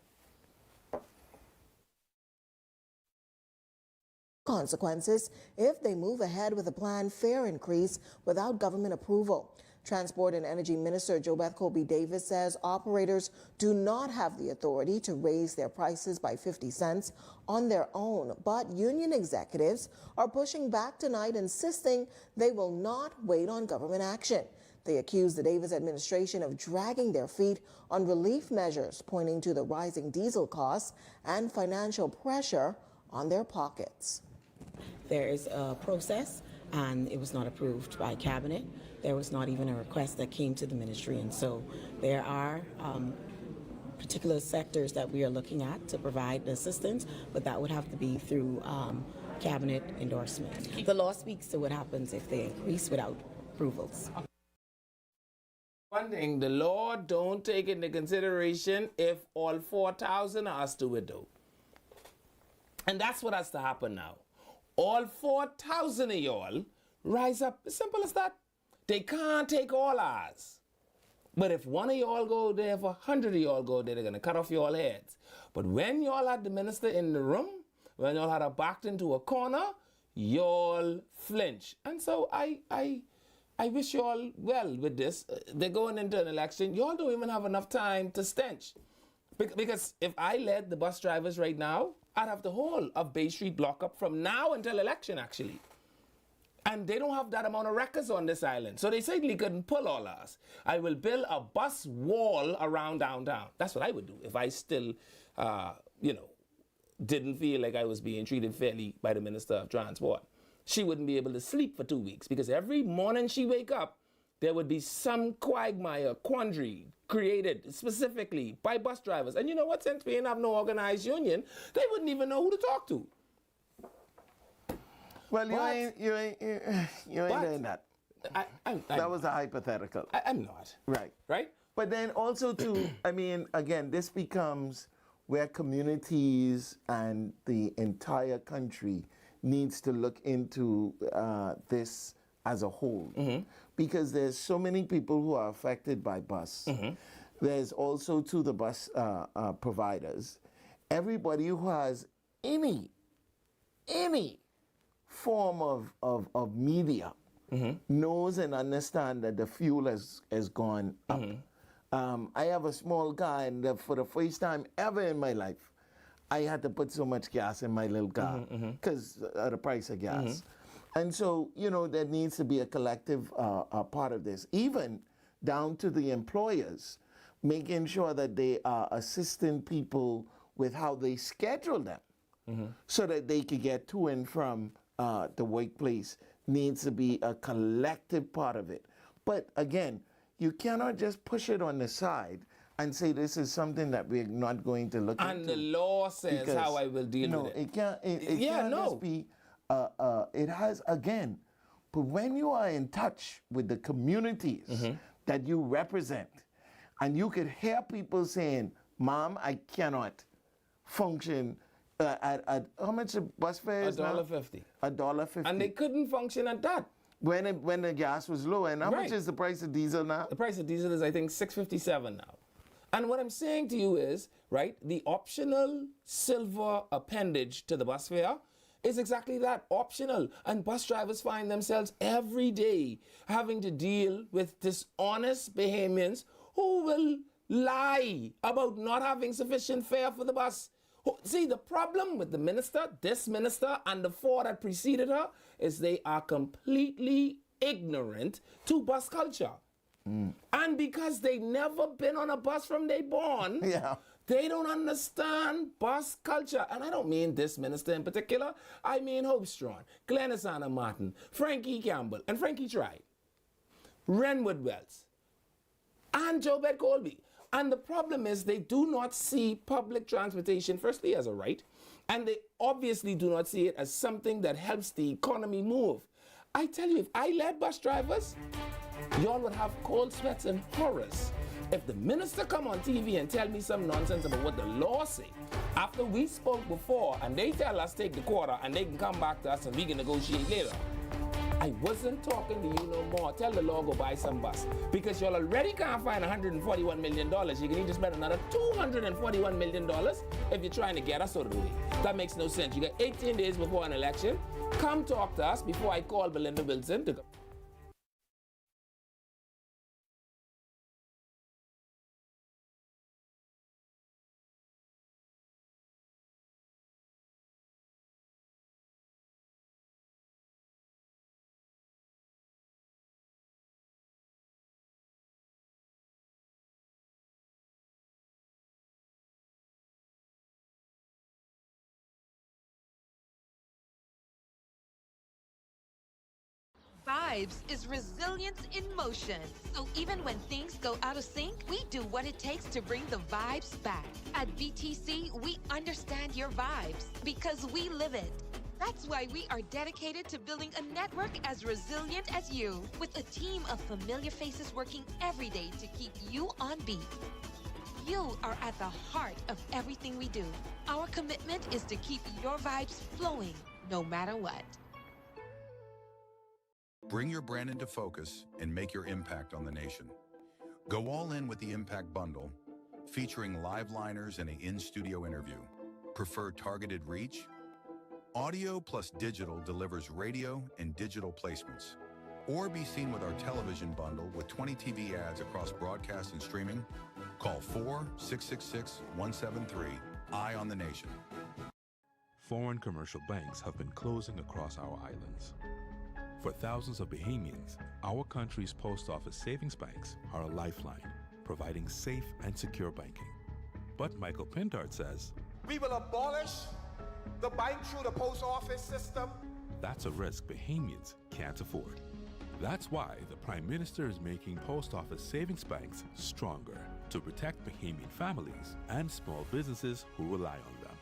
Consequences if they move ahead with a planned fare increase without government approval. Transport and Energy Minister JoBeth Colby-Davis says operators do not have the authority to raise their prices by 50 cents on their own, but union executives are pushing back tonight, insisting they will not wait on government action. They accuse the Davis administration of dragging their feet on relief measures, pointing to the rising diesel costs and financial pressure on their pockets. There is a process, and it was not approved by cabinet. There was not even a request that came to the ministry, and so there are particular sectors that we are looking at to provide assistance, but that would have to be through cabinet endorsement. The law speaks to what happens if they increase without approvals. One thing, the law don't take into consideration if all 4,000 are to it though. And that's what has to happen now. All 4,000 of y'all rise up. As simple as that. They can't take all ours. But if one of y'all go there, if 100 of y'all go there, they're going to cut off y'all heads. But when y'all had the minister in the room, when y'all had her backed into a corner, y'all flinch. And so I wish y'all well with this. They're going into an election. Y'all don't even have enough time to stench. Because if I led the bus drivers right now, I'd have the whole of Bay Street block up from now until election, actually. And they don't have that amount of records on this island. So they certainly couldn't pull all ours. I will build a bus wall around downtown. That's what I would do if I still, didn't feel like I was being treated fairly by the Minister of Transport. She wouldn't be able to sleep for 2 weeks because every morning she wake up, there would be some quagmire, quandary created specifically by bus drivers. And you know what? Since we didn't have no organized union, they wouldn't even know who to talk to. Well, you ain't doing that. That was a hypothetical. I'm not. Right. Right? But then also too, I mean, again, this becomes where communities and the entire country needs to look into this as a whole. Because there's so many people who are affected by bus. There's also to the bus providers. everybody who has any form of media knows and understands that the fuel has gone up. I have a small car, and for the first time ever in my life, I had to put so much gas in my little car because of the price of gas. And so, you know, there needs to be a collective part of this, even down to the employers, making sure that they are assisting people with how they schedule them so that they can get to and from the workplace. Needs to be a collective part of it. But again, you cannot just push it on the side and say this is something that we're not going to look into. And the law says how I will deal with it. It can't just be, it has, again, but when you are in touch with the communities that you represent, and you could hear people saying, Mom, I cannot function at how much a bus fare is now? $1.50. $1.50. And they couldn't function at that. When the gas was low. And how much is the price of diesel now? The price of diesel is, I think, $6.57 now. And what I'm saying to you is, right, the optional silver appendage to the bus fare is exactly that, optional. And bus drivers find themselves every day having to deal with dishonest Bahamians who will lie about not having sufficient fare for the bus. See, the problem with the minister, this minister, and the four that preceded her is they are completely ignorant to bus culture. And because they never been on a bus from they born, they don't understand bus culture. And I don't mean this minister in particular. I mean Hope Strachan, Glennis Anna Martin, Frankie Campbell, and Frankie Tribe, Renwood Wells, and Jobed Colby. And the problem is they do not see public transportation, firstly, as a right, and they obviously do not see it as something that helps the economy move. I tell you, if I led bus drivers, y'all would have cold sweats and horrors. If the minister come on TV and tell me some nonsense about what the law say, after we spoke before and they tell us take the quarter and they can come back to us and we can negotiate later, I wasn't talking to you no more. Tell the law go buy some bus. Because y'all already can't find $141 million. You can need to spend another $241 million if you're trying to get us out of the way. That makes no sense. You got 18 days before an election. Come talk to us before I call Belinda Wilson to come. Vibes is resilience in motion. So even when things go out of sync, we do what it takes to bring the vibes back. At BTC, we understand your vibes because we live it. That's why we are dedicated to building a network as resilient as you, with a team of familiar faces working every day to keep you on beat. You are at the heart of everything we do. Our commitment is to keep your vibes flowing, no matter what. Bring your brand into focus and make your impact on the nation. Go all in with the Impact Bundle, featuring live liners and an in-studio interview. Prefer targeted reach? Audio plus digital delivers radio and digital placements. Or be seen with our television bundle with 20 TV ads across broadcast and streaming. Call 4-666-173. Eye on the nation. Foreign commercial banks have been closing across our islands. For thousands of Bahamians, our country's post office savings banks are a lifeline, providing safe and secure banking. But Michael Pintard says, we will abolish the bank through the post office system. That's a risk Bahamians can't afford. That's why the Prime Minister is making post office savings banks stronger to protect Bahamian families and small businesses who rely on them.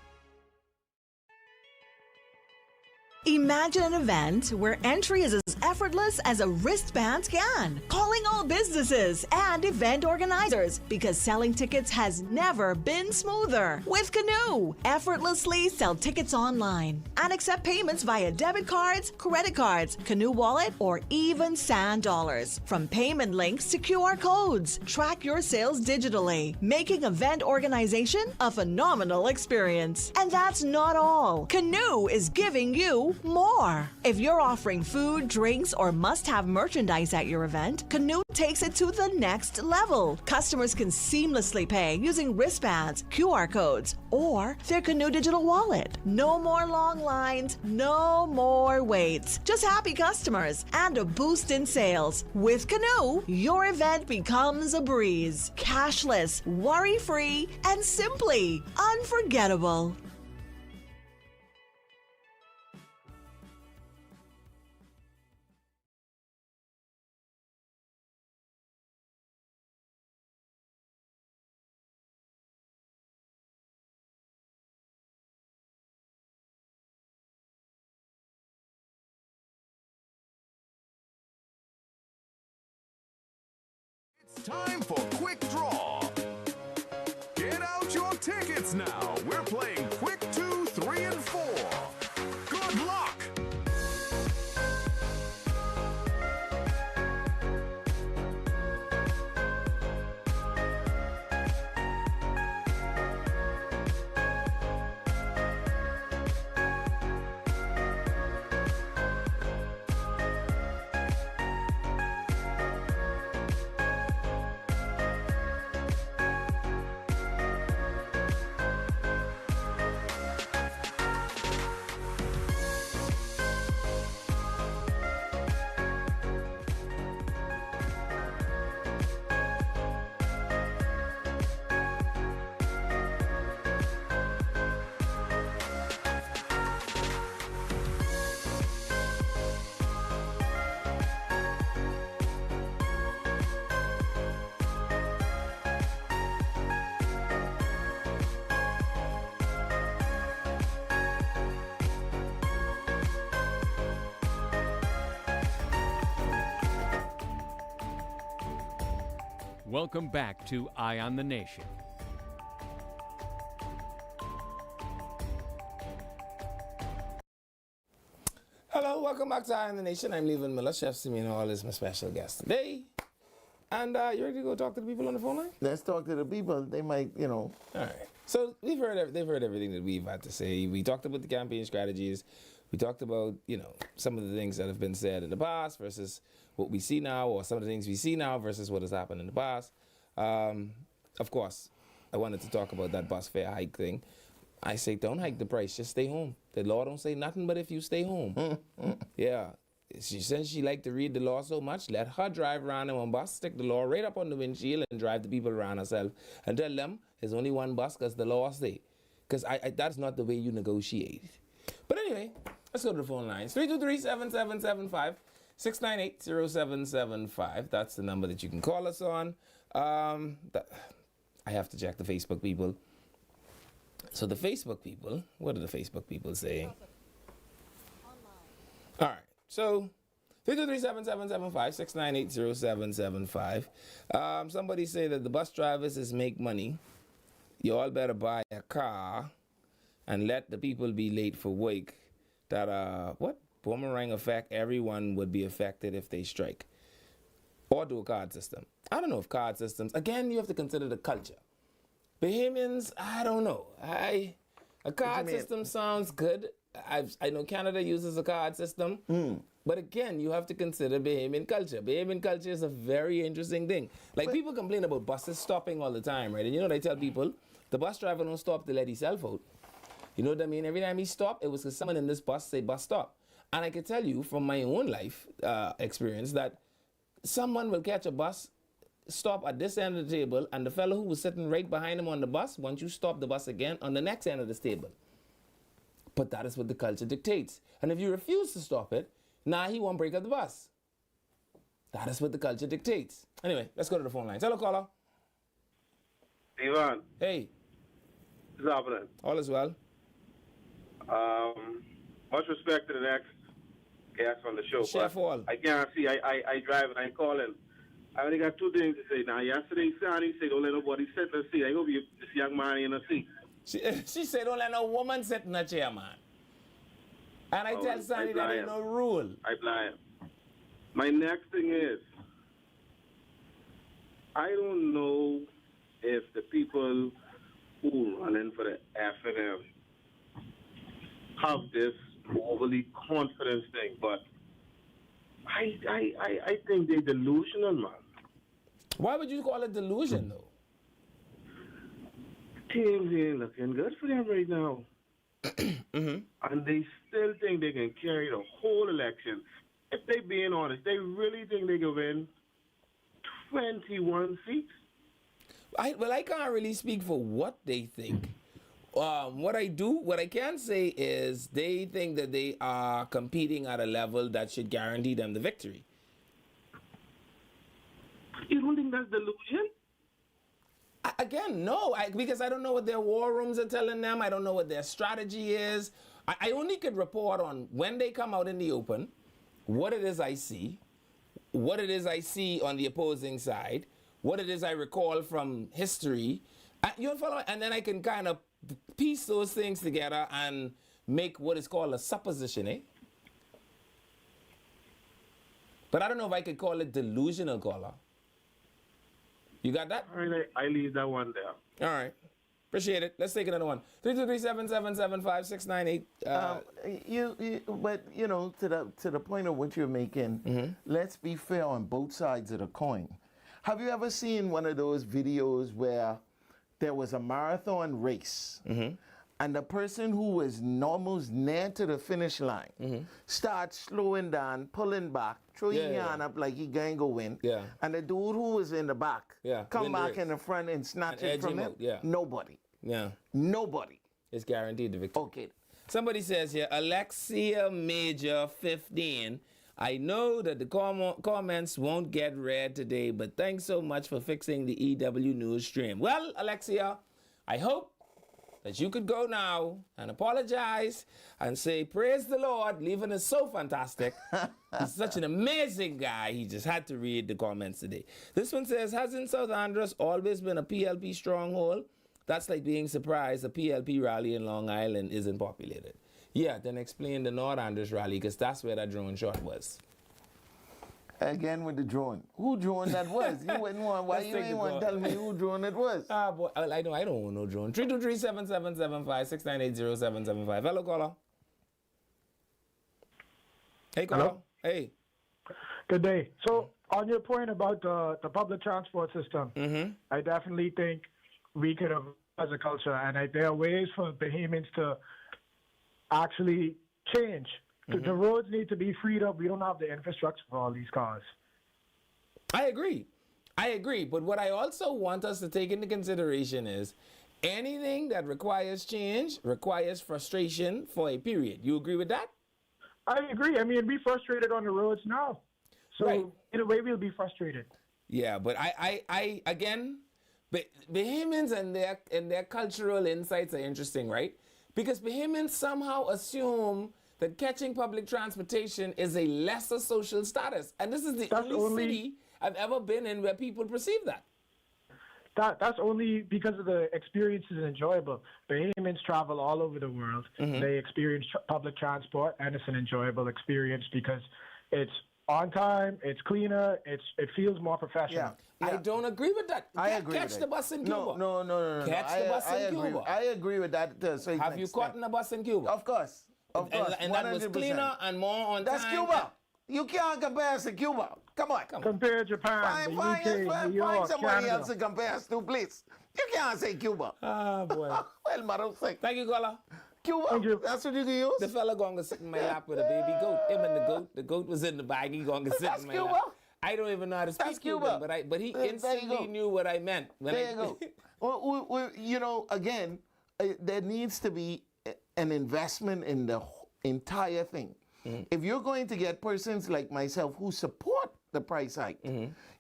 Imagine an event where entry is as effortless as a wristband can. Calling all businesses and event organizers because selling tickets has never been smoother. With Canoe, effortlessly sell tickets online and accept payments via debit cards, credit cards, Canoe Wallet, or even Sand Dollars. From payment links to QR codes, track your sales digitally, making event organization a phenomenal experience. And that's not all. Canoe is giving you more. If you're offering food, drinks, or must-have merchandise at your event, Canoe takes it to the next level. Customers can seamlessly pay using wristbands, QR codes, or their Canoe digital wallet. No more long lines, no more waits. Just happy customers and a boost in sales. With Canoe, your event becomes a breeze. Cashless, worry-free, and simply unforgettable. Time for Quick Draw. Get out your tickets now. We're playing Quick 2, 3, and 4. Good luck. Welcome back to Eye on the Nation. Hello, welcome back to Eye on the Nation. I'm Levan Miller. Chef Simeon Hall is my special guest today. And you ready to go talk to the people on the phone line? Let's talk to the people. They might, All right. So they've heard everything that we've had to say. We talked about the campaign strategies. We talked about, some of the things that have been said in the past versus what we see now, or some of the things we see now versus what has happened in the past. Of course, I wanted to talk about that bus fare hike thing. I say, don't hike the price, just stay home. The law don't say nothing but if you stay home. Yeah. Since she liked to read the law so much, let her drive around in one bus, stick the law right up on the windshield and drive the people around herself and tell them there's only one bus because the law say. Because that's not the way you negotiate. But anyway, let's go to the phone lines. 323-7775, 698-0775. That's the number that you can call us on. I have to check the Facebook people. So the Facebook people, what are the Facebook people saying? All right. So 323-7775, 698-0775. Somebody say that the bus drivers is make money. You all better buy a car and let the people be late for work. That boomerang effect, everyone would be affected if they strike. Or do a card system. I don't know if card systems, again, you have to consider the culture. Bahamians, I don't know. A card system sounds good. I know Canada uses a card system. But again, you have to consider Bahamian culture. Bahamian culture is a very interesting thing. Like, people complain about buses stopping all the time, right? And they tell people, the bus driver don't stop to let himself out. You know what I mean? Every time he stopped, it was because someone in this bus say bus stop. And I can tell you from my own life experience that someone will catch a bus, stop at this end of the table, and the fellow who was sitting right behind him on the bus, once you stop the bus again, on the next end of this table. But that is what the culture dictates. And if you refuse to stop it, now he won't break up the bus. That is what the culture dictates. Anyway, let's go to the phone lines. Hello, caller. Ivan. Hey. What's happening? All is well. Much respect to the next guest on the show. Chef Hall. I can't see. I drive and I'm calling. I only got two things to say. Now, yesterday, Sandy said, don't let nobody sit in the seat. I hope this young man in the seat. She said, don't let no woman sit in a chair, man. And I tell Sandy that ain't no rule. I blind. My next thing is, I don't know if the people who running for the FNM have this overly confidence thing, but I think they're delusional, man. Why would you call it delusion, though? Things ain't looking good for them right now. And they still think they can carry the whole election. If they being honest, they really think they can win 21 seats? I can't really speak for what they think. What I can say is they think that they are competing at a level that should guarantee them the victory. You don't think that's delusion? Again, no, because I don't know what their war rooms are telling them. I don't know what their strategy is. I only could report on when they come out in the open, what it is I see, what it is I see on the opposing side, what it is I recall from history. You follow? And then I can kind of piece those things together and make what is called a supposition, eh? But I don't know if I could call it delusional, caller. You got that? All right, I leave that one there. All right. Appreciate it. Let's take another one. 323-777-5698. But you know, to the point of what you're making, let's be fair on both sides of the coin. Have you ever seen one of those videos where there was a marathon race, and the person who was almost near to the finish line starts slowing down, pulling back, throwing your hand up like he going to win, and the dude who was in the back come back in the front and snatch it from him? Nobody. Yeah. Nobody. It's guaranteed the victory. Okay. Somebody says here, Alexia Major 15. I know that the comments won't get read today, but thanks so much for fixing the EW News stream. Well, Alexia, I hope that you could go now and apologize and say, praise the Lord, Leaving is so fantastic. He's such an amazing guy. He just had to read the comments today. This one says, hasn't South Andros always been a PLP stronghold? That's like being surprised a PLP rally in Long Island isn't populated. Yeah, then explain the North Andros rally, because that's where that drone shot was. Again with the drone. Who drone that was? You wouldn't want. Why you ain't want to tell me who drone it was? Boy, I don't want no drone. 323-777-5698-0775. Hello, caller. Hey, caller. Hello? Hey. Good day. So, on your point about the public transport system, I definitely think we could have, as a culture, and there are ways for Bahamians to actually change. The roads need to be freed up. We don't have the infrastructure for all these cars. I agree. But what I also want us to take into consideration is anything that requires change requires frustration for a period. You agree with that? I agree. I mean, we're frustrated on the roads now. So, in a way, we'll be frustrated. Yeah, but I again, Bahamians and their cultural insights are interesting, right? Because Bahamians somehow assume that catching public transportation is a lesser social status. And this is the only city I've ever been in where people perceive that. That's only because of the experience is enjoyable. Bahamians travel all over the world. They experience public transport, and it's an enjoyable experience because it's on time, it's cleaner, it feels more professional. I don't agree with that. I agree Catch with the that. bus in Cuba. No. Catch the bus in Cuba. I agree with that. Have you caught in a bus in Cuba? Of course. Of course. And that was cleaner and more on time. That's Cuba. You can't compare us to Cuba. Come on. Compare Japan, the UK, New York, find somebody Canada. else to compare us to, please. You can't say Cuba. Ah, boy. Well, madam, say. Thank you, caller. Cuba. Thank you. That's what you can use. The fella going to sit in my lap with a baby goat. Him and the goat. The goat was in the bag. He going to sit in my lap. I don't even know how to speak Cuban, but he instantly knew what I meant. There you go. Well, you know, again, there needs to be an investment in the entire thing. If you're going to get persons like myself who support the price hike,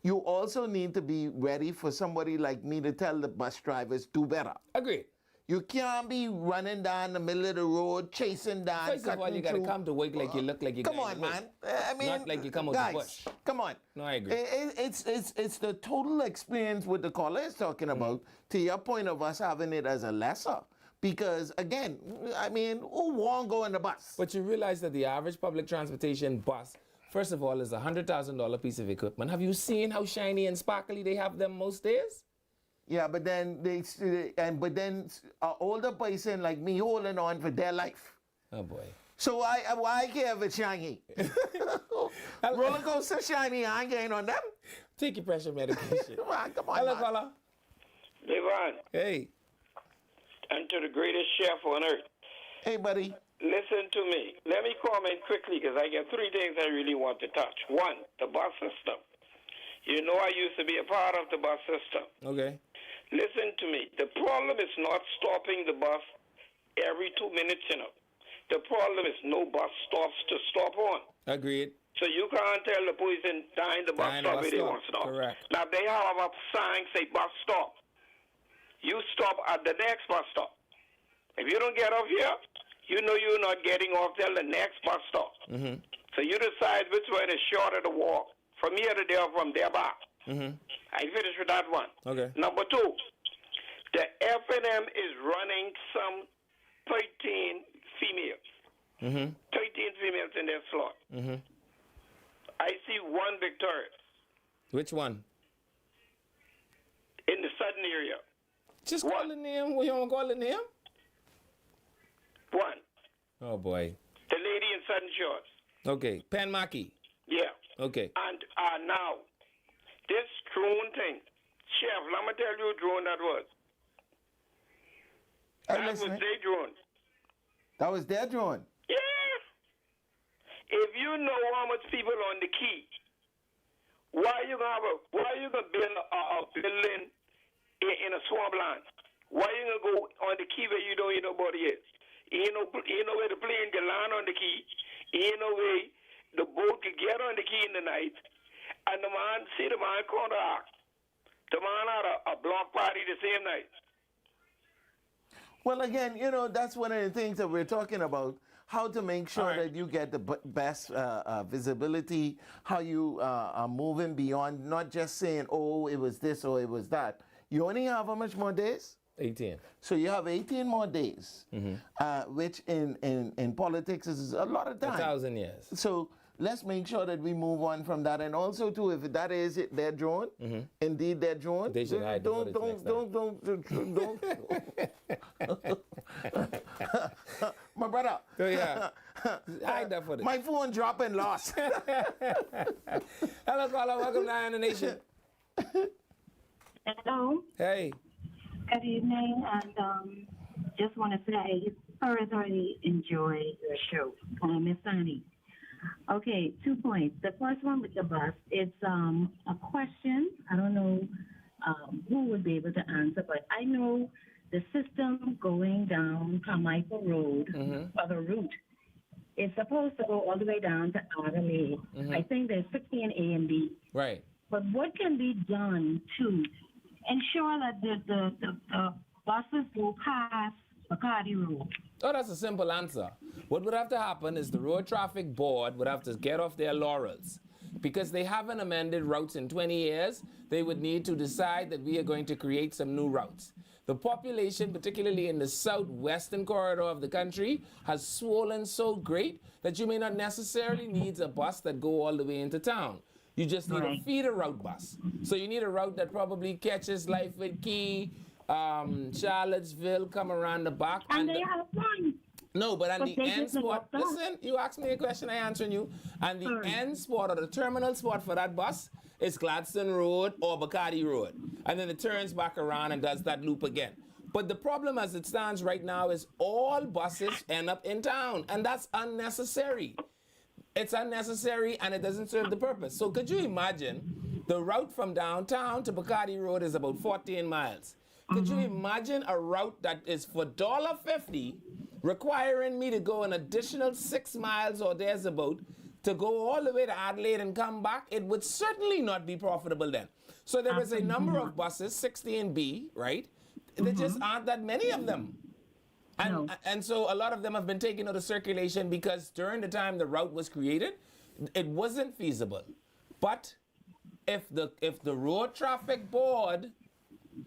you also need to be ready for somebody like me to tell the bus drivers, do better. Agreed. You can't be running down the middle of the road, chasing down. First of all, you got to come to work like you look like you. Come on, man. I mean, not like you come out guys, the bush. Come on. No, I agree. It's the total experience what the caller is talking about. To your point of us having it as a lesser. Because, again, I mean, who won't go in the bus? But you realize that the average public transportation bus, first of all, is a $100,000 piece of equipment. Have you seen how shiny and sparkly they have them most days? Yeah, but then an older person like me holding on for their life. Oh boy. So why care if it's shiny? Roller coaster shiny, I ain't getting on them. Take your pressure medication. Come on. Hello, caller. Devon. Hey. And to the greatest chef on earth. Hey, buddy. Listen to me. Let me comment quickly because I got three things I really want to touch. One, the bus system. You know I used to be a part of the bus system. Okay. Listen to me. The problem is not stopping the bus every 2 minutes, you know. The problem is no bus stops to stop on. Agreed. So you can't tell the person dying the bus stop where they want to stop. Correct. Now, they have a sign say bus stop. You stop at the next bus stop. If you don't get off here, you know you're not getting off till the next bus stop. Mm-hmm. So you decide which one is shorter to walk, from here to there, from there back. Mm-hmm. I finished with that one. Okay. Number two, the F&M is running some 13 females. Mm-hmm. 13 females in their slot. Mm-hmm. I see one victorious Which one? in the southern area. Just call the name. You want to call the name? One. Oh, boy. The lady in Southern Shores. Okay. Pan Maki. Yeah. Okay. And now, this drone thing. Chef, let me tell you what drone that was. That was their drone. That was their drone? Yeah. If you know how much people on the key, why you gonna build a building in a swampland? Why you gonna go on the key where you don't know nobody is? You know where the plane can land on the key. You know where the boat can get on the key in the night. And the man contract. The man had a block party the same night. Well, again, you know, that's one of the things that we're talking about, how to make sure that you get the best visibility, how you are moving beyond, not just saying, oh, it was this or it was that. You only have how much more days? 18. So you have 18 more days, which in politics is a lot of time. 1,000 years. So let's make sure that we move on from that. And also, too, if that is their drone, indeed their drone, they should hide don't. My brother. Oh, yeah. Hide that footage. My phone dropping lost. Hello, caller. Welcome to Eye on the Nation. Hello. Hey. Good evening, and just want to say thoroughly enjoy your show. Miss Sunny. Okay, 2 points. The first one with the bus, it's a question. I don't know who would be able to answer, but I know the system going down Carmichael Road, or the route, is supposed to go all the way down to Adelaide. I think there's 16 A and B. Right. But what can be done to ensure that the buses go past Bacardi Road? Oh, that's a simple answer. What would have to happen is the Road Traffic Board would have to get off their laurels. Because they haven't amended routes in 20 years, they would need to decide that we are going to create some new routes. The population, particularly in the southwestern corridor of the country, has swollen so great that you may not necessarily need a bus that go all the way into town. You just need a feeder route bus. So you need a route that probably catches Lifeford Key, Charlottesville, come around the back. And they have one. No, but on the end spot, listen, you asked me a question, I answered you. And the end spot or the terminal spot for that bus is Gladstone Road or Bacardi Road. And then it turns back around and does that loop again. But the problem as it stands right now is all buses end up in town, and that's unnecessary. It's unnecessary and it doesn't serve the purpose. So could you imagine the route from downtown to Bacardi Road is about 14 miles. Could you imagine a route that is for $1.50 requiring me to go an additional 6 miles or there's about to go all the way to Adelaide and come back? It would certainly not be profitable then. So there is a number of buses, 16B, right? there just aren't that many of them. And so a lot of them have been taken out of circulation because during the time the route was created, it wasn't feasible. But if the road traffic board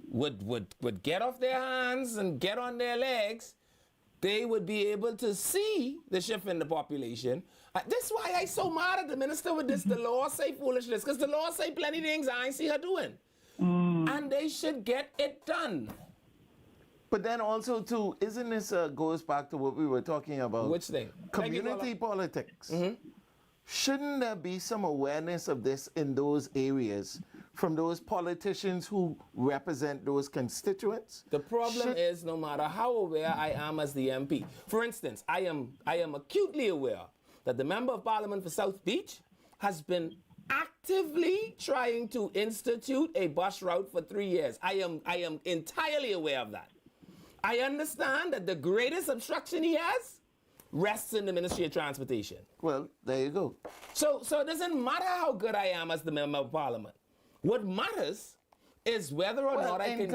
would get off their hands and get on their legs, they would be able to see the shift in the population. That's why I so mad at the minister with this, the law say foolishness, because the law say plenty things I ain't see her doing. And they should get it done. But then also, too, isn't this goes back to what we were talking about? Which thing? Community politics. Shouldn't there be some awareness of this in those areas from those politicians who represent those constituents? The problem is, no matter how aware I am as the MP, for instance, I am acutely aware that the Member of Parliament for South Beach has been actively trying to institute a bus route for 3 years. I am entirely aware of that. I understand that the greatest obstruction he has rests in the Ministry of Transportation. Well, there you go. So it doesn't matter how good I am as the Member of Parliament. What matters is whether or not I can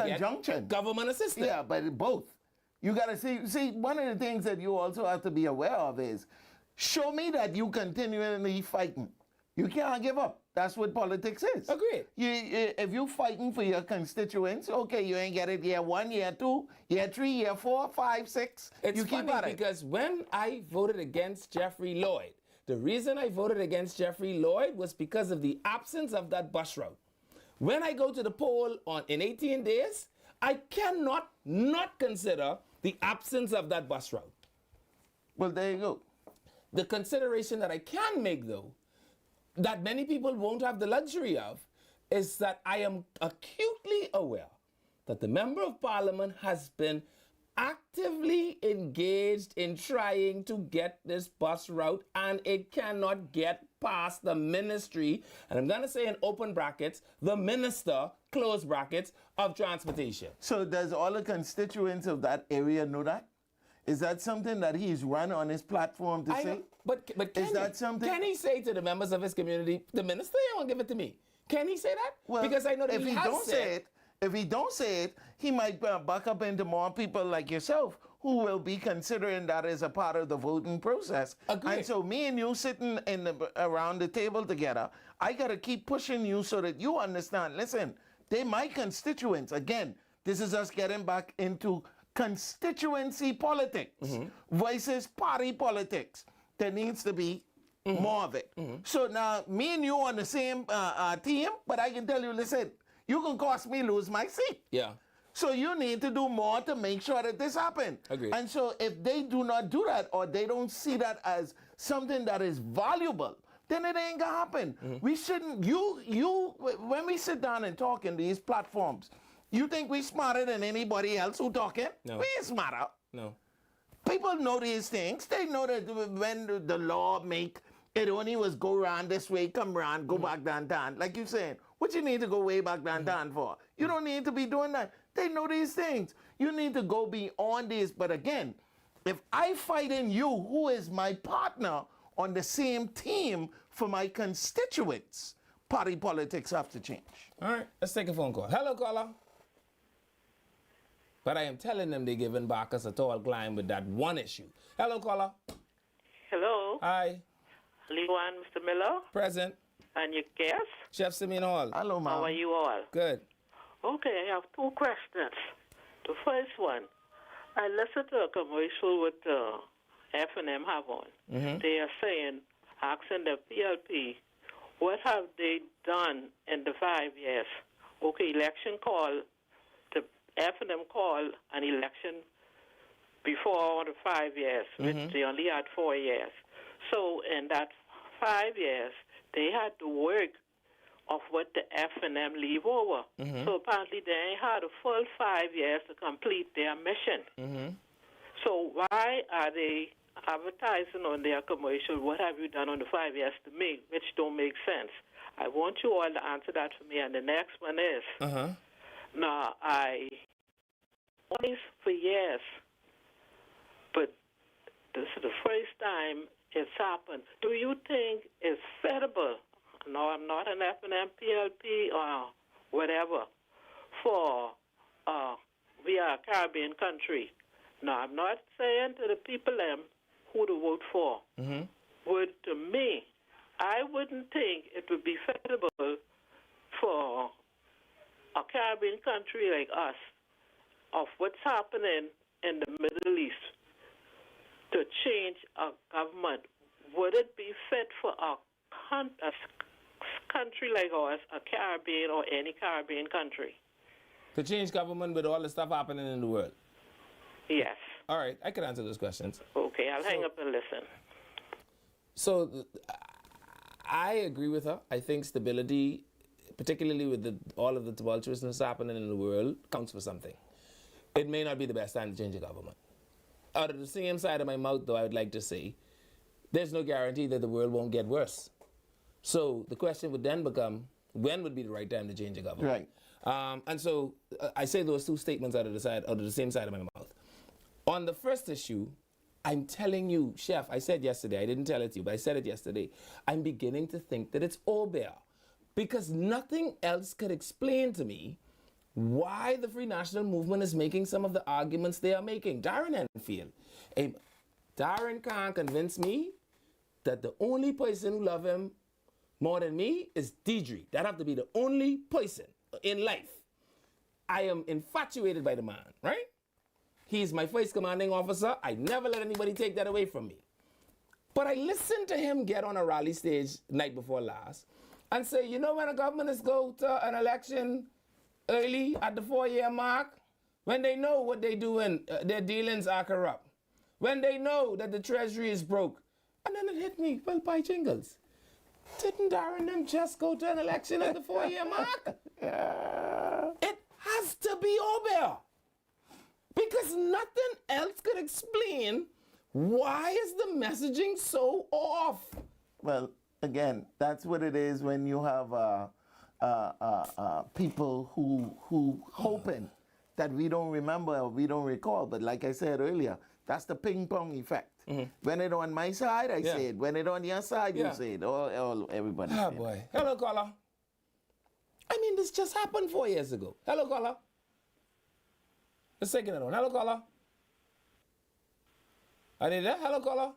get government assistance. Yeah, but both. You got to see, one of the things that you also have to be aware of is, show me that you continually fighting. You can't give up. That's what politics is. Agreed. If you're fighting for your constituents, okay, you ain't get it year 1, year 2, year 3, year 4, 5, 6. It's you keep at it. Because when I voted against Jeffrey Lloyd, the reason I voted against Jeffrey Lloyd was because of the absence of that bus route. When I go to the poll in 18 days, I cannot not consider the absence of that bus route. Well, there you go. The consideration that I can make, though, that many people won't have the luxury of, is that I am acutely aware that the Member of Parliament has been actively engaged in trying to get this bus route, and it cannot get past the ministry, and I'm going to say in open brackets, the minister, close brackets, of transportation. So does all the constituents of that area know that? Is that something that he's run on his platform to say? But can he say to the members of his community, the minister won't give it to me? Can he say that? Well, because I know that if he don't say it, if he don't say it, he might buck up into more people like yourself who will be considering that as a part of the voting process. Agreed. And so me and you sitting around the table together, I got to keep pushing you so that you understand, listen, they're my constituents. Again, this is us getting back into constituency politics versus party politics. There needs to be more of it. So now, me and you on the same team, but I can tell you, listen, you can cost me lose my seat. Yeah. So you need to do more to make sure that this happens. Agreed. And so if they do not do that, or they don't see that as something that is valuable, then it ain't gonna happen. We shouldn't, when we sit down and talk in these platforms, you think we smarter than anybody else who talking? No. We ain't smarter. No. People know these things. They know that when the law make it only was go around this way, come around, go back downtown. Like you saying, what you need to go way back downtown for? You don't need to be doing that. They know these things. You need to go beyond this. But again, if I fight in you, who is my partner on the same team for my constituents, party politics have to change. All right, let's take a phone call. Hello, caller. But I am telling them they're giving Bacchus a tall climb with that one issue. Hello, caller. Hello. Hi. Lewan, Mr. Miller. Present. And your guest? Chef Simeon Hall. Hello, ma'am. How are you all? Good. Okay, I have 2 questions. The first one, I listened to a commercial with F&M have on. They are saying, asking the PLP, what have they done in the 5 years? Okay, election call, the F&M call an election before the 5 years, which they only had 4 years. So in that 5 years, they had to work of what the F&M leave over. So apparently they ain't had a full 5 years to complete their mission. So why are they advertising on their commercial, what have you done on the 5 years to me, which don't make sense? I want you all to answer that for me. And the next one is, now I always for years, but this is the first time it's happened. Do you think it's feasible? No, I'm not an F&M PLP or whatever, for we are a Caribbean country. Now, I'm not saying to the people who to vote for. But to me, I wouldn't think it would be feasible for a Caribbean country like us, of what's happening in the Middle East, to change a government. Would it be fit for a country like ours, a Caribbean or any Caribbean country? To change government with all the stuff happening in the world? Yes. All right, I can answer those questions. Okay, I'll hang up and listen. So I agree with her. I think stability, particularly with all of the tumultuousness happening in the world, counts for something. It may not be the best time to change a government. Out of the same side of my mouth, though, I would like to say, there's no guarantee that the world won't get worse. So the question would then become, when would be the right time to change a government? Right. And so I say those two statements out of the same side of my mouth. On the first issue, I'm telling you, Chef, I said yesterday, I didn't tell it to you, but I said it yesterday, I'm beginning to think that it's all bear. Because nothing else could explain to me why the Free National Movement is making some of the arguments they are making. Darren Enfield. Darren can't convince me that the only person who love him more than me is Deidre. That have to be the only person in life. I am infatuated by the man, right? He's my first commanding officer. I never let anybody take that away from me. But I listened to him get on a rally stage night before last and say, you know when a government is go to an election early at the 4-year mark, when they know what they doing, their dealings are corrupt, when they know that the treasury is broke. And then it hit me, well, by jingles. Didn't Darren them just go to an election at the 4-year mark? It has to be over. Because nothing else could explain why is the messaging so off. Well, again, that's what it is when you have people who hoping that we don't remember or we don't recall. But like I said earlier, that's the ping pong effect. When it on my side, I say it. When it on your side, you say it. Or everybody. Oh, boy. Hello, caller. I mean, this just happened 4 years ago. Hello, caller. Let's take it on. Hello, caller. Are they there? Hello, caller.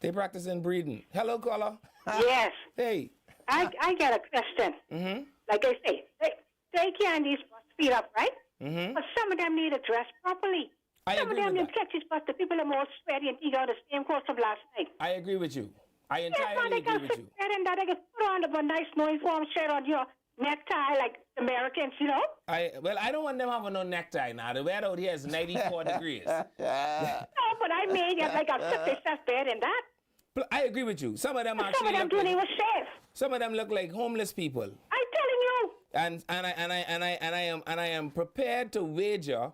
They practicing breathing. Hello, caller. Yes. Hey. I got a question. Like I say, they can't be speed up, right? But some of them need to dress properly. Some of them need catches, but the people are more sweaty and eat out the same clothes from last night. I agree with you. I entirely agree with you. And they can put on a nice no uniform shirt on your necktie like Americans, you know? I don't want them having no necktie now. The weather out here is 94 degrees. No, but I mean, like I'll put themselves better than that. I agree with you. Some of them actually. Some of them don't even shave. Some of them look like homeless people. I'm telling you. And I am prepared to wager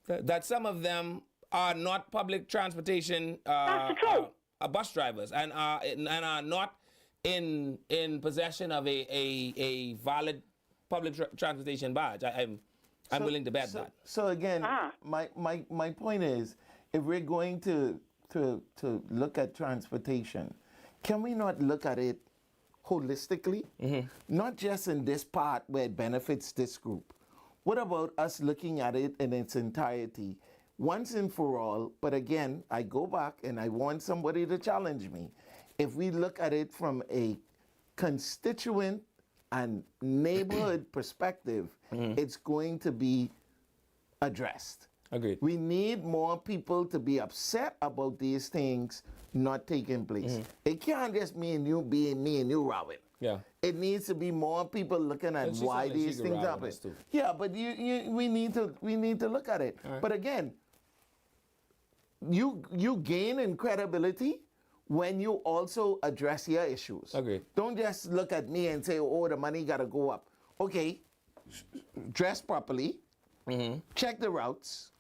that some of them are not public transportation bus drivers and are not in possession of a valid public transportation badge. I'm willing to bet that. So again, my point is, if we're going to look at transportation, can we not look at it holistically? Not just in this part where it benefits this group. What about us looking at it in its entirety, once and for all? But again, I go back and I want somebody to challenge me. If we look at it from a constituent and neighborhood perspective, it's going to be addressed. Agreed. We need more people to be upset about these things not taking place. It can't just me and you being me and you, Robin. Yeah. It needs to be more people looking at why these things happen. Yeah, but we need to look at it. Right. But again, you gain in credibility when you also address your issues. Agreed. Don't just look at me and say, oh, the money got to go up. Okay, dress properly, check the routes,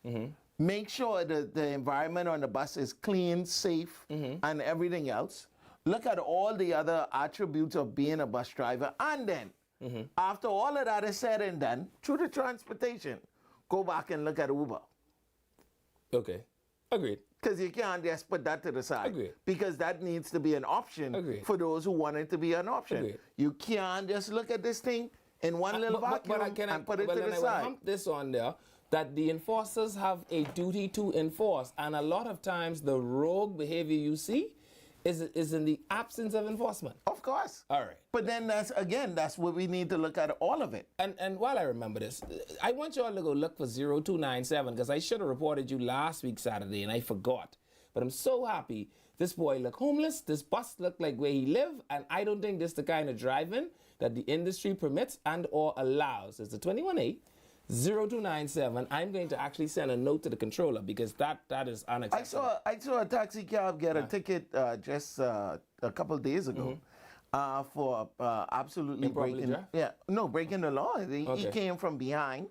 make sure that the environment on the bus is clean, safe, and everything else. Look at all the other attributes of being a bus driver, and then, after all of that is said and done, through the transportation, go back and look at Uber. Okay, agreed. Because you can't just put that to the side. Agreed. Because that needs to be an option for those who want it to be an option. Agreed. You can't just look at this thing in one little vacuum and put it to the side. Hump this on there, that the enforcers have a duty to enforce. And a lot of times the rogue behavior you see is in the absence of enforcement. Of course. All right. But then that's what we need to look at, all of it. And while I remember this, I want you all to go look for 0297 because I should have reported you last week Saturday and I forgot. But I'm so happy. This boy looked homeless. This bus looked like where he lived. And I don't think this is the kind of driving that the industry permits and or allows. It's the 21A. 0297. I'm going to actually send a note to the controller because that is unacceptable. I saw a taxi cab get a ticket just a couple of days ago for absolutely breaking the law. He came from behind.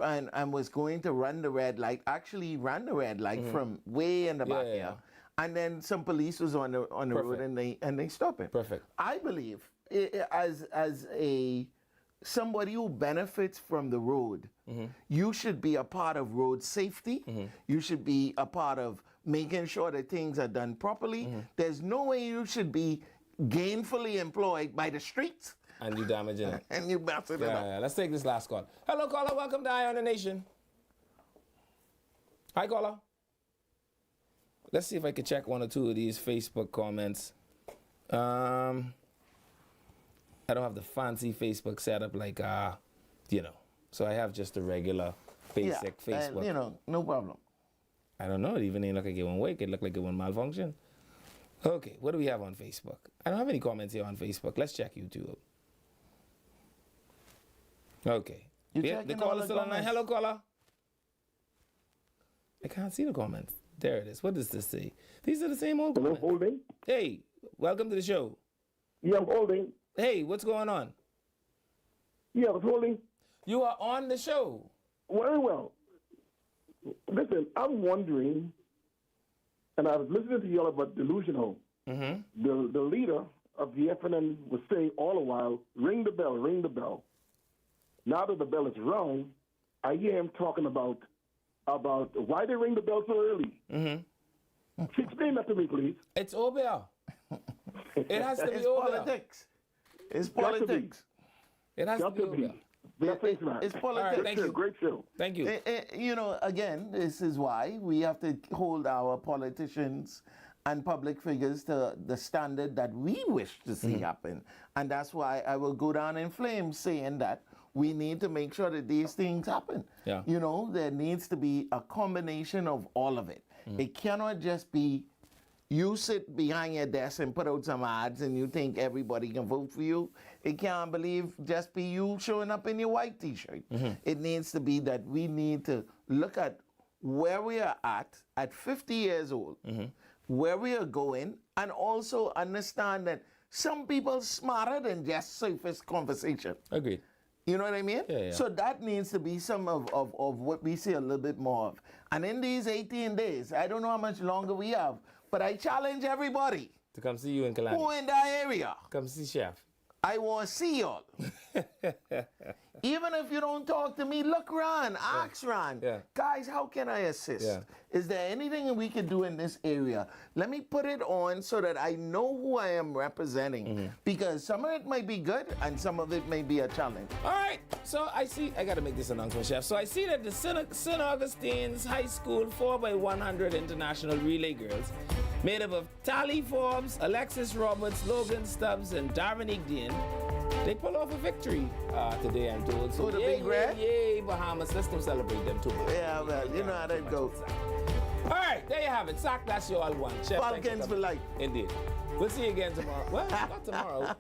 And was going to run the red light. Actually ran the red light from way in the back here. And then some police was on the road and they stopped him. Perfect. I believe as somebody who benefits from the road, you should be a part of road safety. You should be a part of making sure that things are done properly. There's no way you should be gainfully employed by the streets. And you damaging it. And you messing it up. Yeah, let's take this last call. Hello, caller. Welcome to Eye on the Nation. Hi, caller. Let's see if I can check one or two of these Facebook comments. I don't have the fancy Facebook setup like, so I have just a regular, basic Facebook. No problem. I don't know. It even ain't look like it won't work. It looked like it won't malfunction. Okay, what do we have on Facebook? I don't have any comments here on Facebook. Let's check YouTube. Okay. The caller's still online. Hello, caller. I can't see the comments. There it is. What does this say? These are the same old comments. Hello, Holding. Hey, welcome to the show. Yeah, I'm Holding. Hey, what's going on? Yeah, I was Holding. You are on the show. Very well. Listen, I'm wondering, and I was listening to y'all about delusional. The leader of the FNN was saying all the while, ring the bell, ring the bell. Now that the bell is rung, I hear him talking about why they ring the bell so early. Explain that to me, please. It's over. It has to be it's over. Politics. It's politics. It has to be over. It's politics. Right, thank you. Great show. Thank you. Again, this is why we have to hold our politicians and public figures to the standard that we wish to see happen. And that's why I will go down in flames saying that we need to make sure that these things happen. Yeah. There needs to be a combination of all of it. It cannot just be you sit behind your desk and put out some ads and you think everybody can vote for you. It can't just be you showing up in your white T-shirt. It needs to be that we need to look at where we are at 50 years old, where we are going, and also understand that some people smarter than just surface conversation. Agreed. You know what I mean? Yeah. So that needs to be some of what we see a little bit more of. And in these 18 days, I don't know how much longer we have, but I challenge everybody to come see you in Kalani. Who in that area. Come see Chef. I want to see y'all. Even if you don't talk to me, look Ron, ask Ron. Guys, how can I assist? Is there anything we can do in this area? Let me put it on so that I know who I am representing. Because some of it might be good and some of it may be a challenge. All right. So I got to make this announcement, Chef. So I see that the St. Augustine's High School 4x100 International Relay Girls, made up of Tally Forbes, Alexis Roberts, Logan Stubbs, and Darren Igdian, they pull off a victory today, I'm told. So the big red? Yay, Bahamas. Let's come celebrate them too. Yeah, well, you know how that goes. All right, there you have it. Sack, that's your all one. Chef, Falcons for life. Indeed. We'll see you again tomorrow. Well, not tomorrow.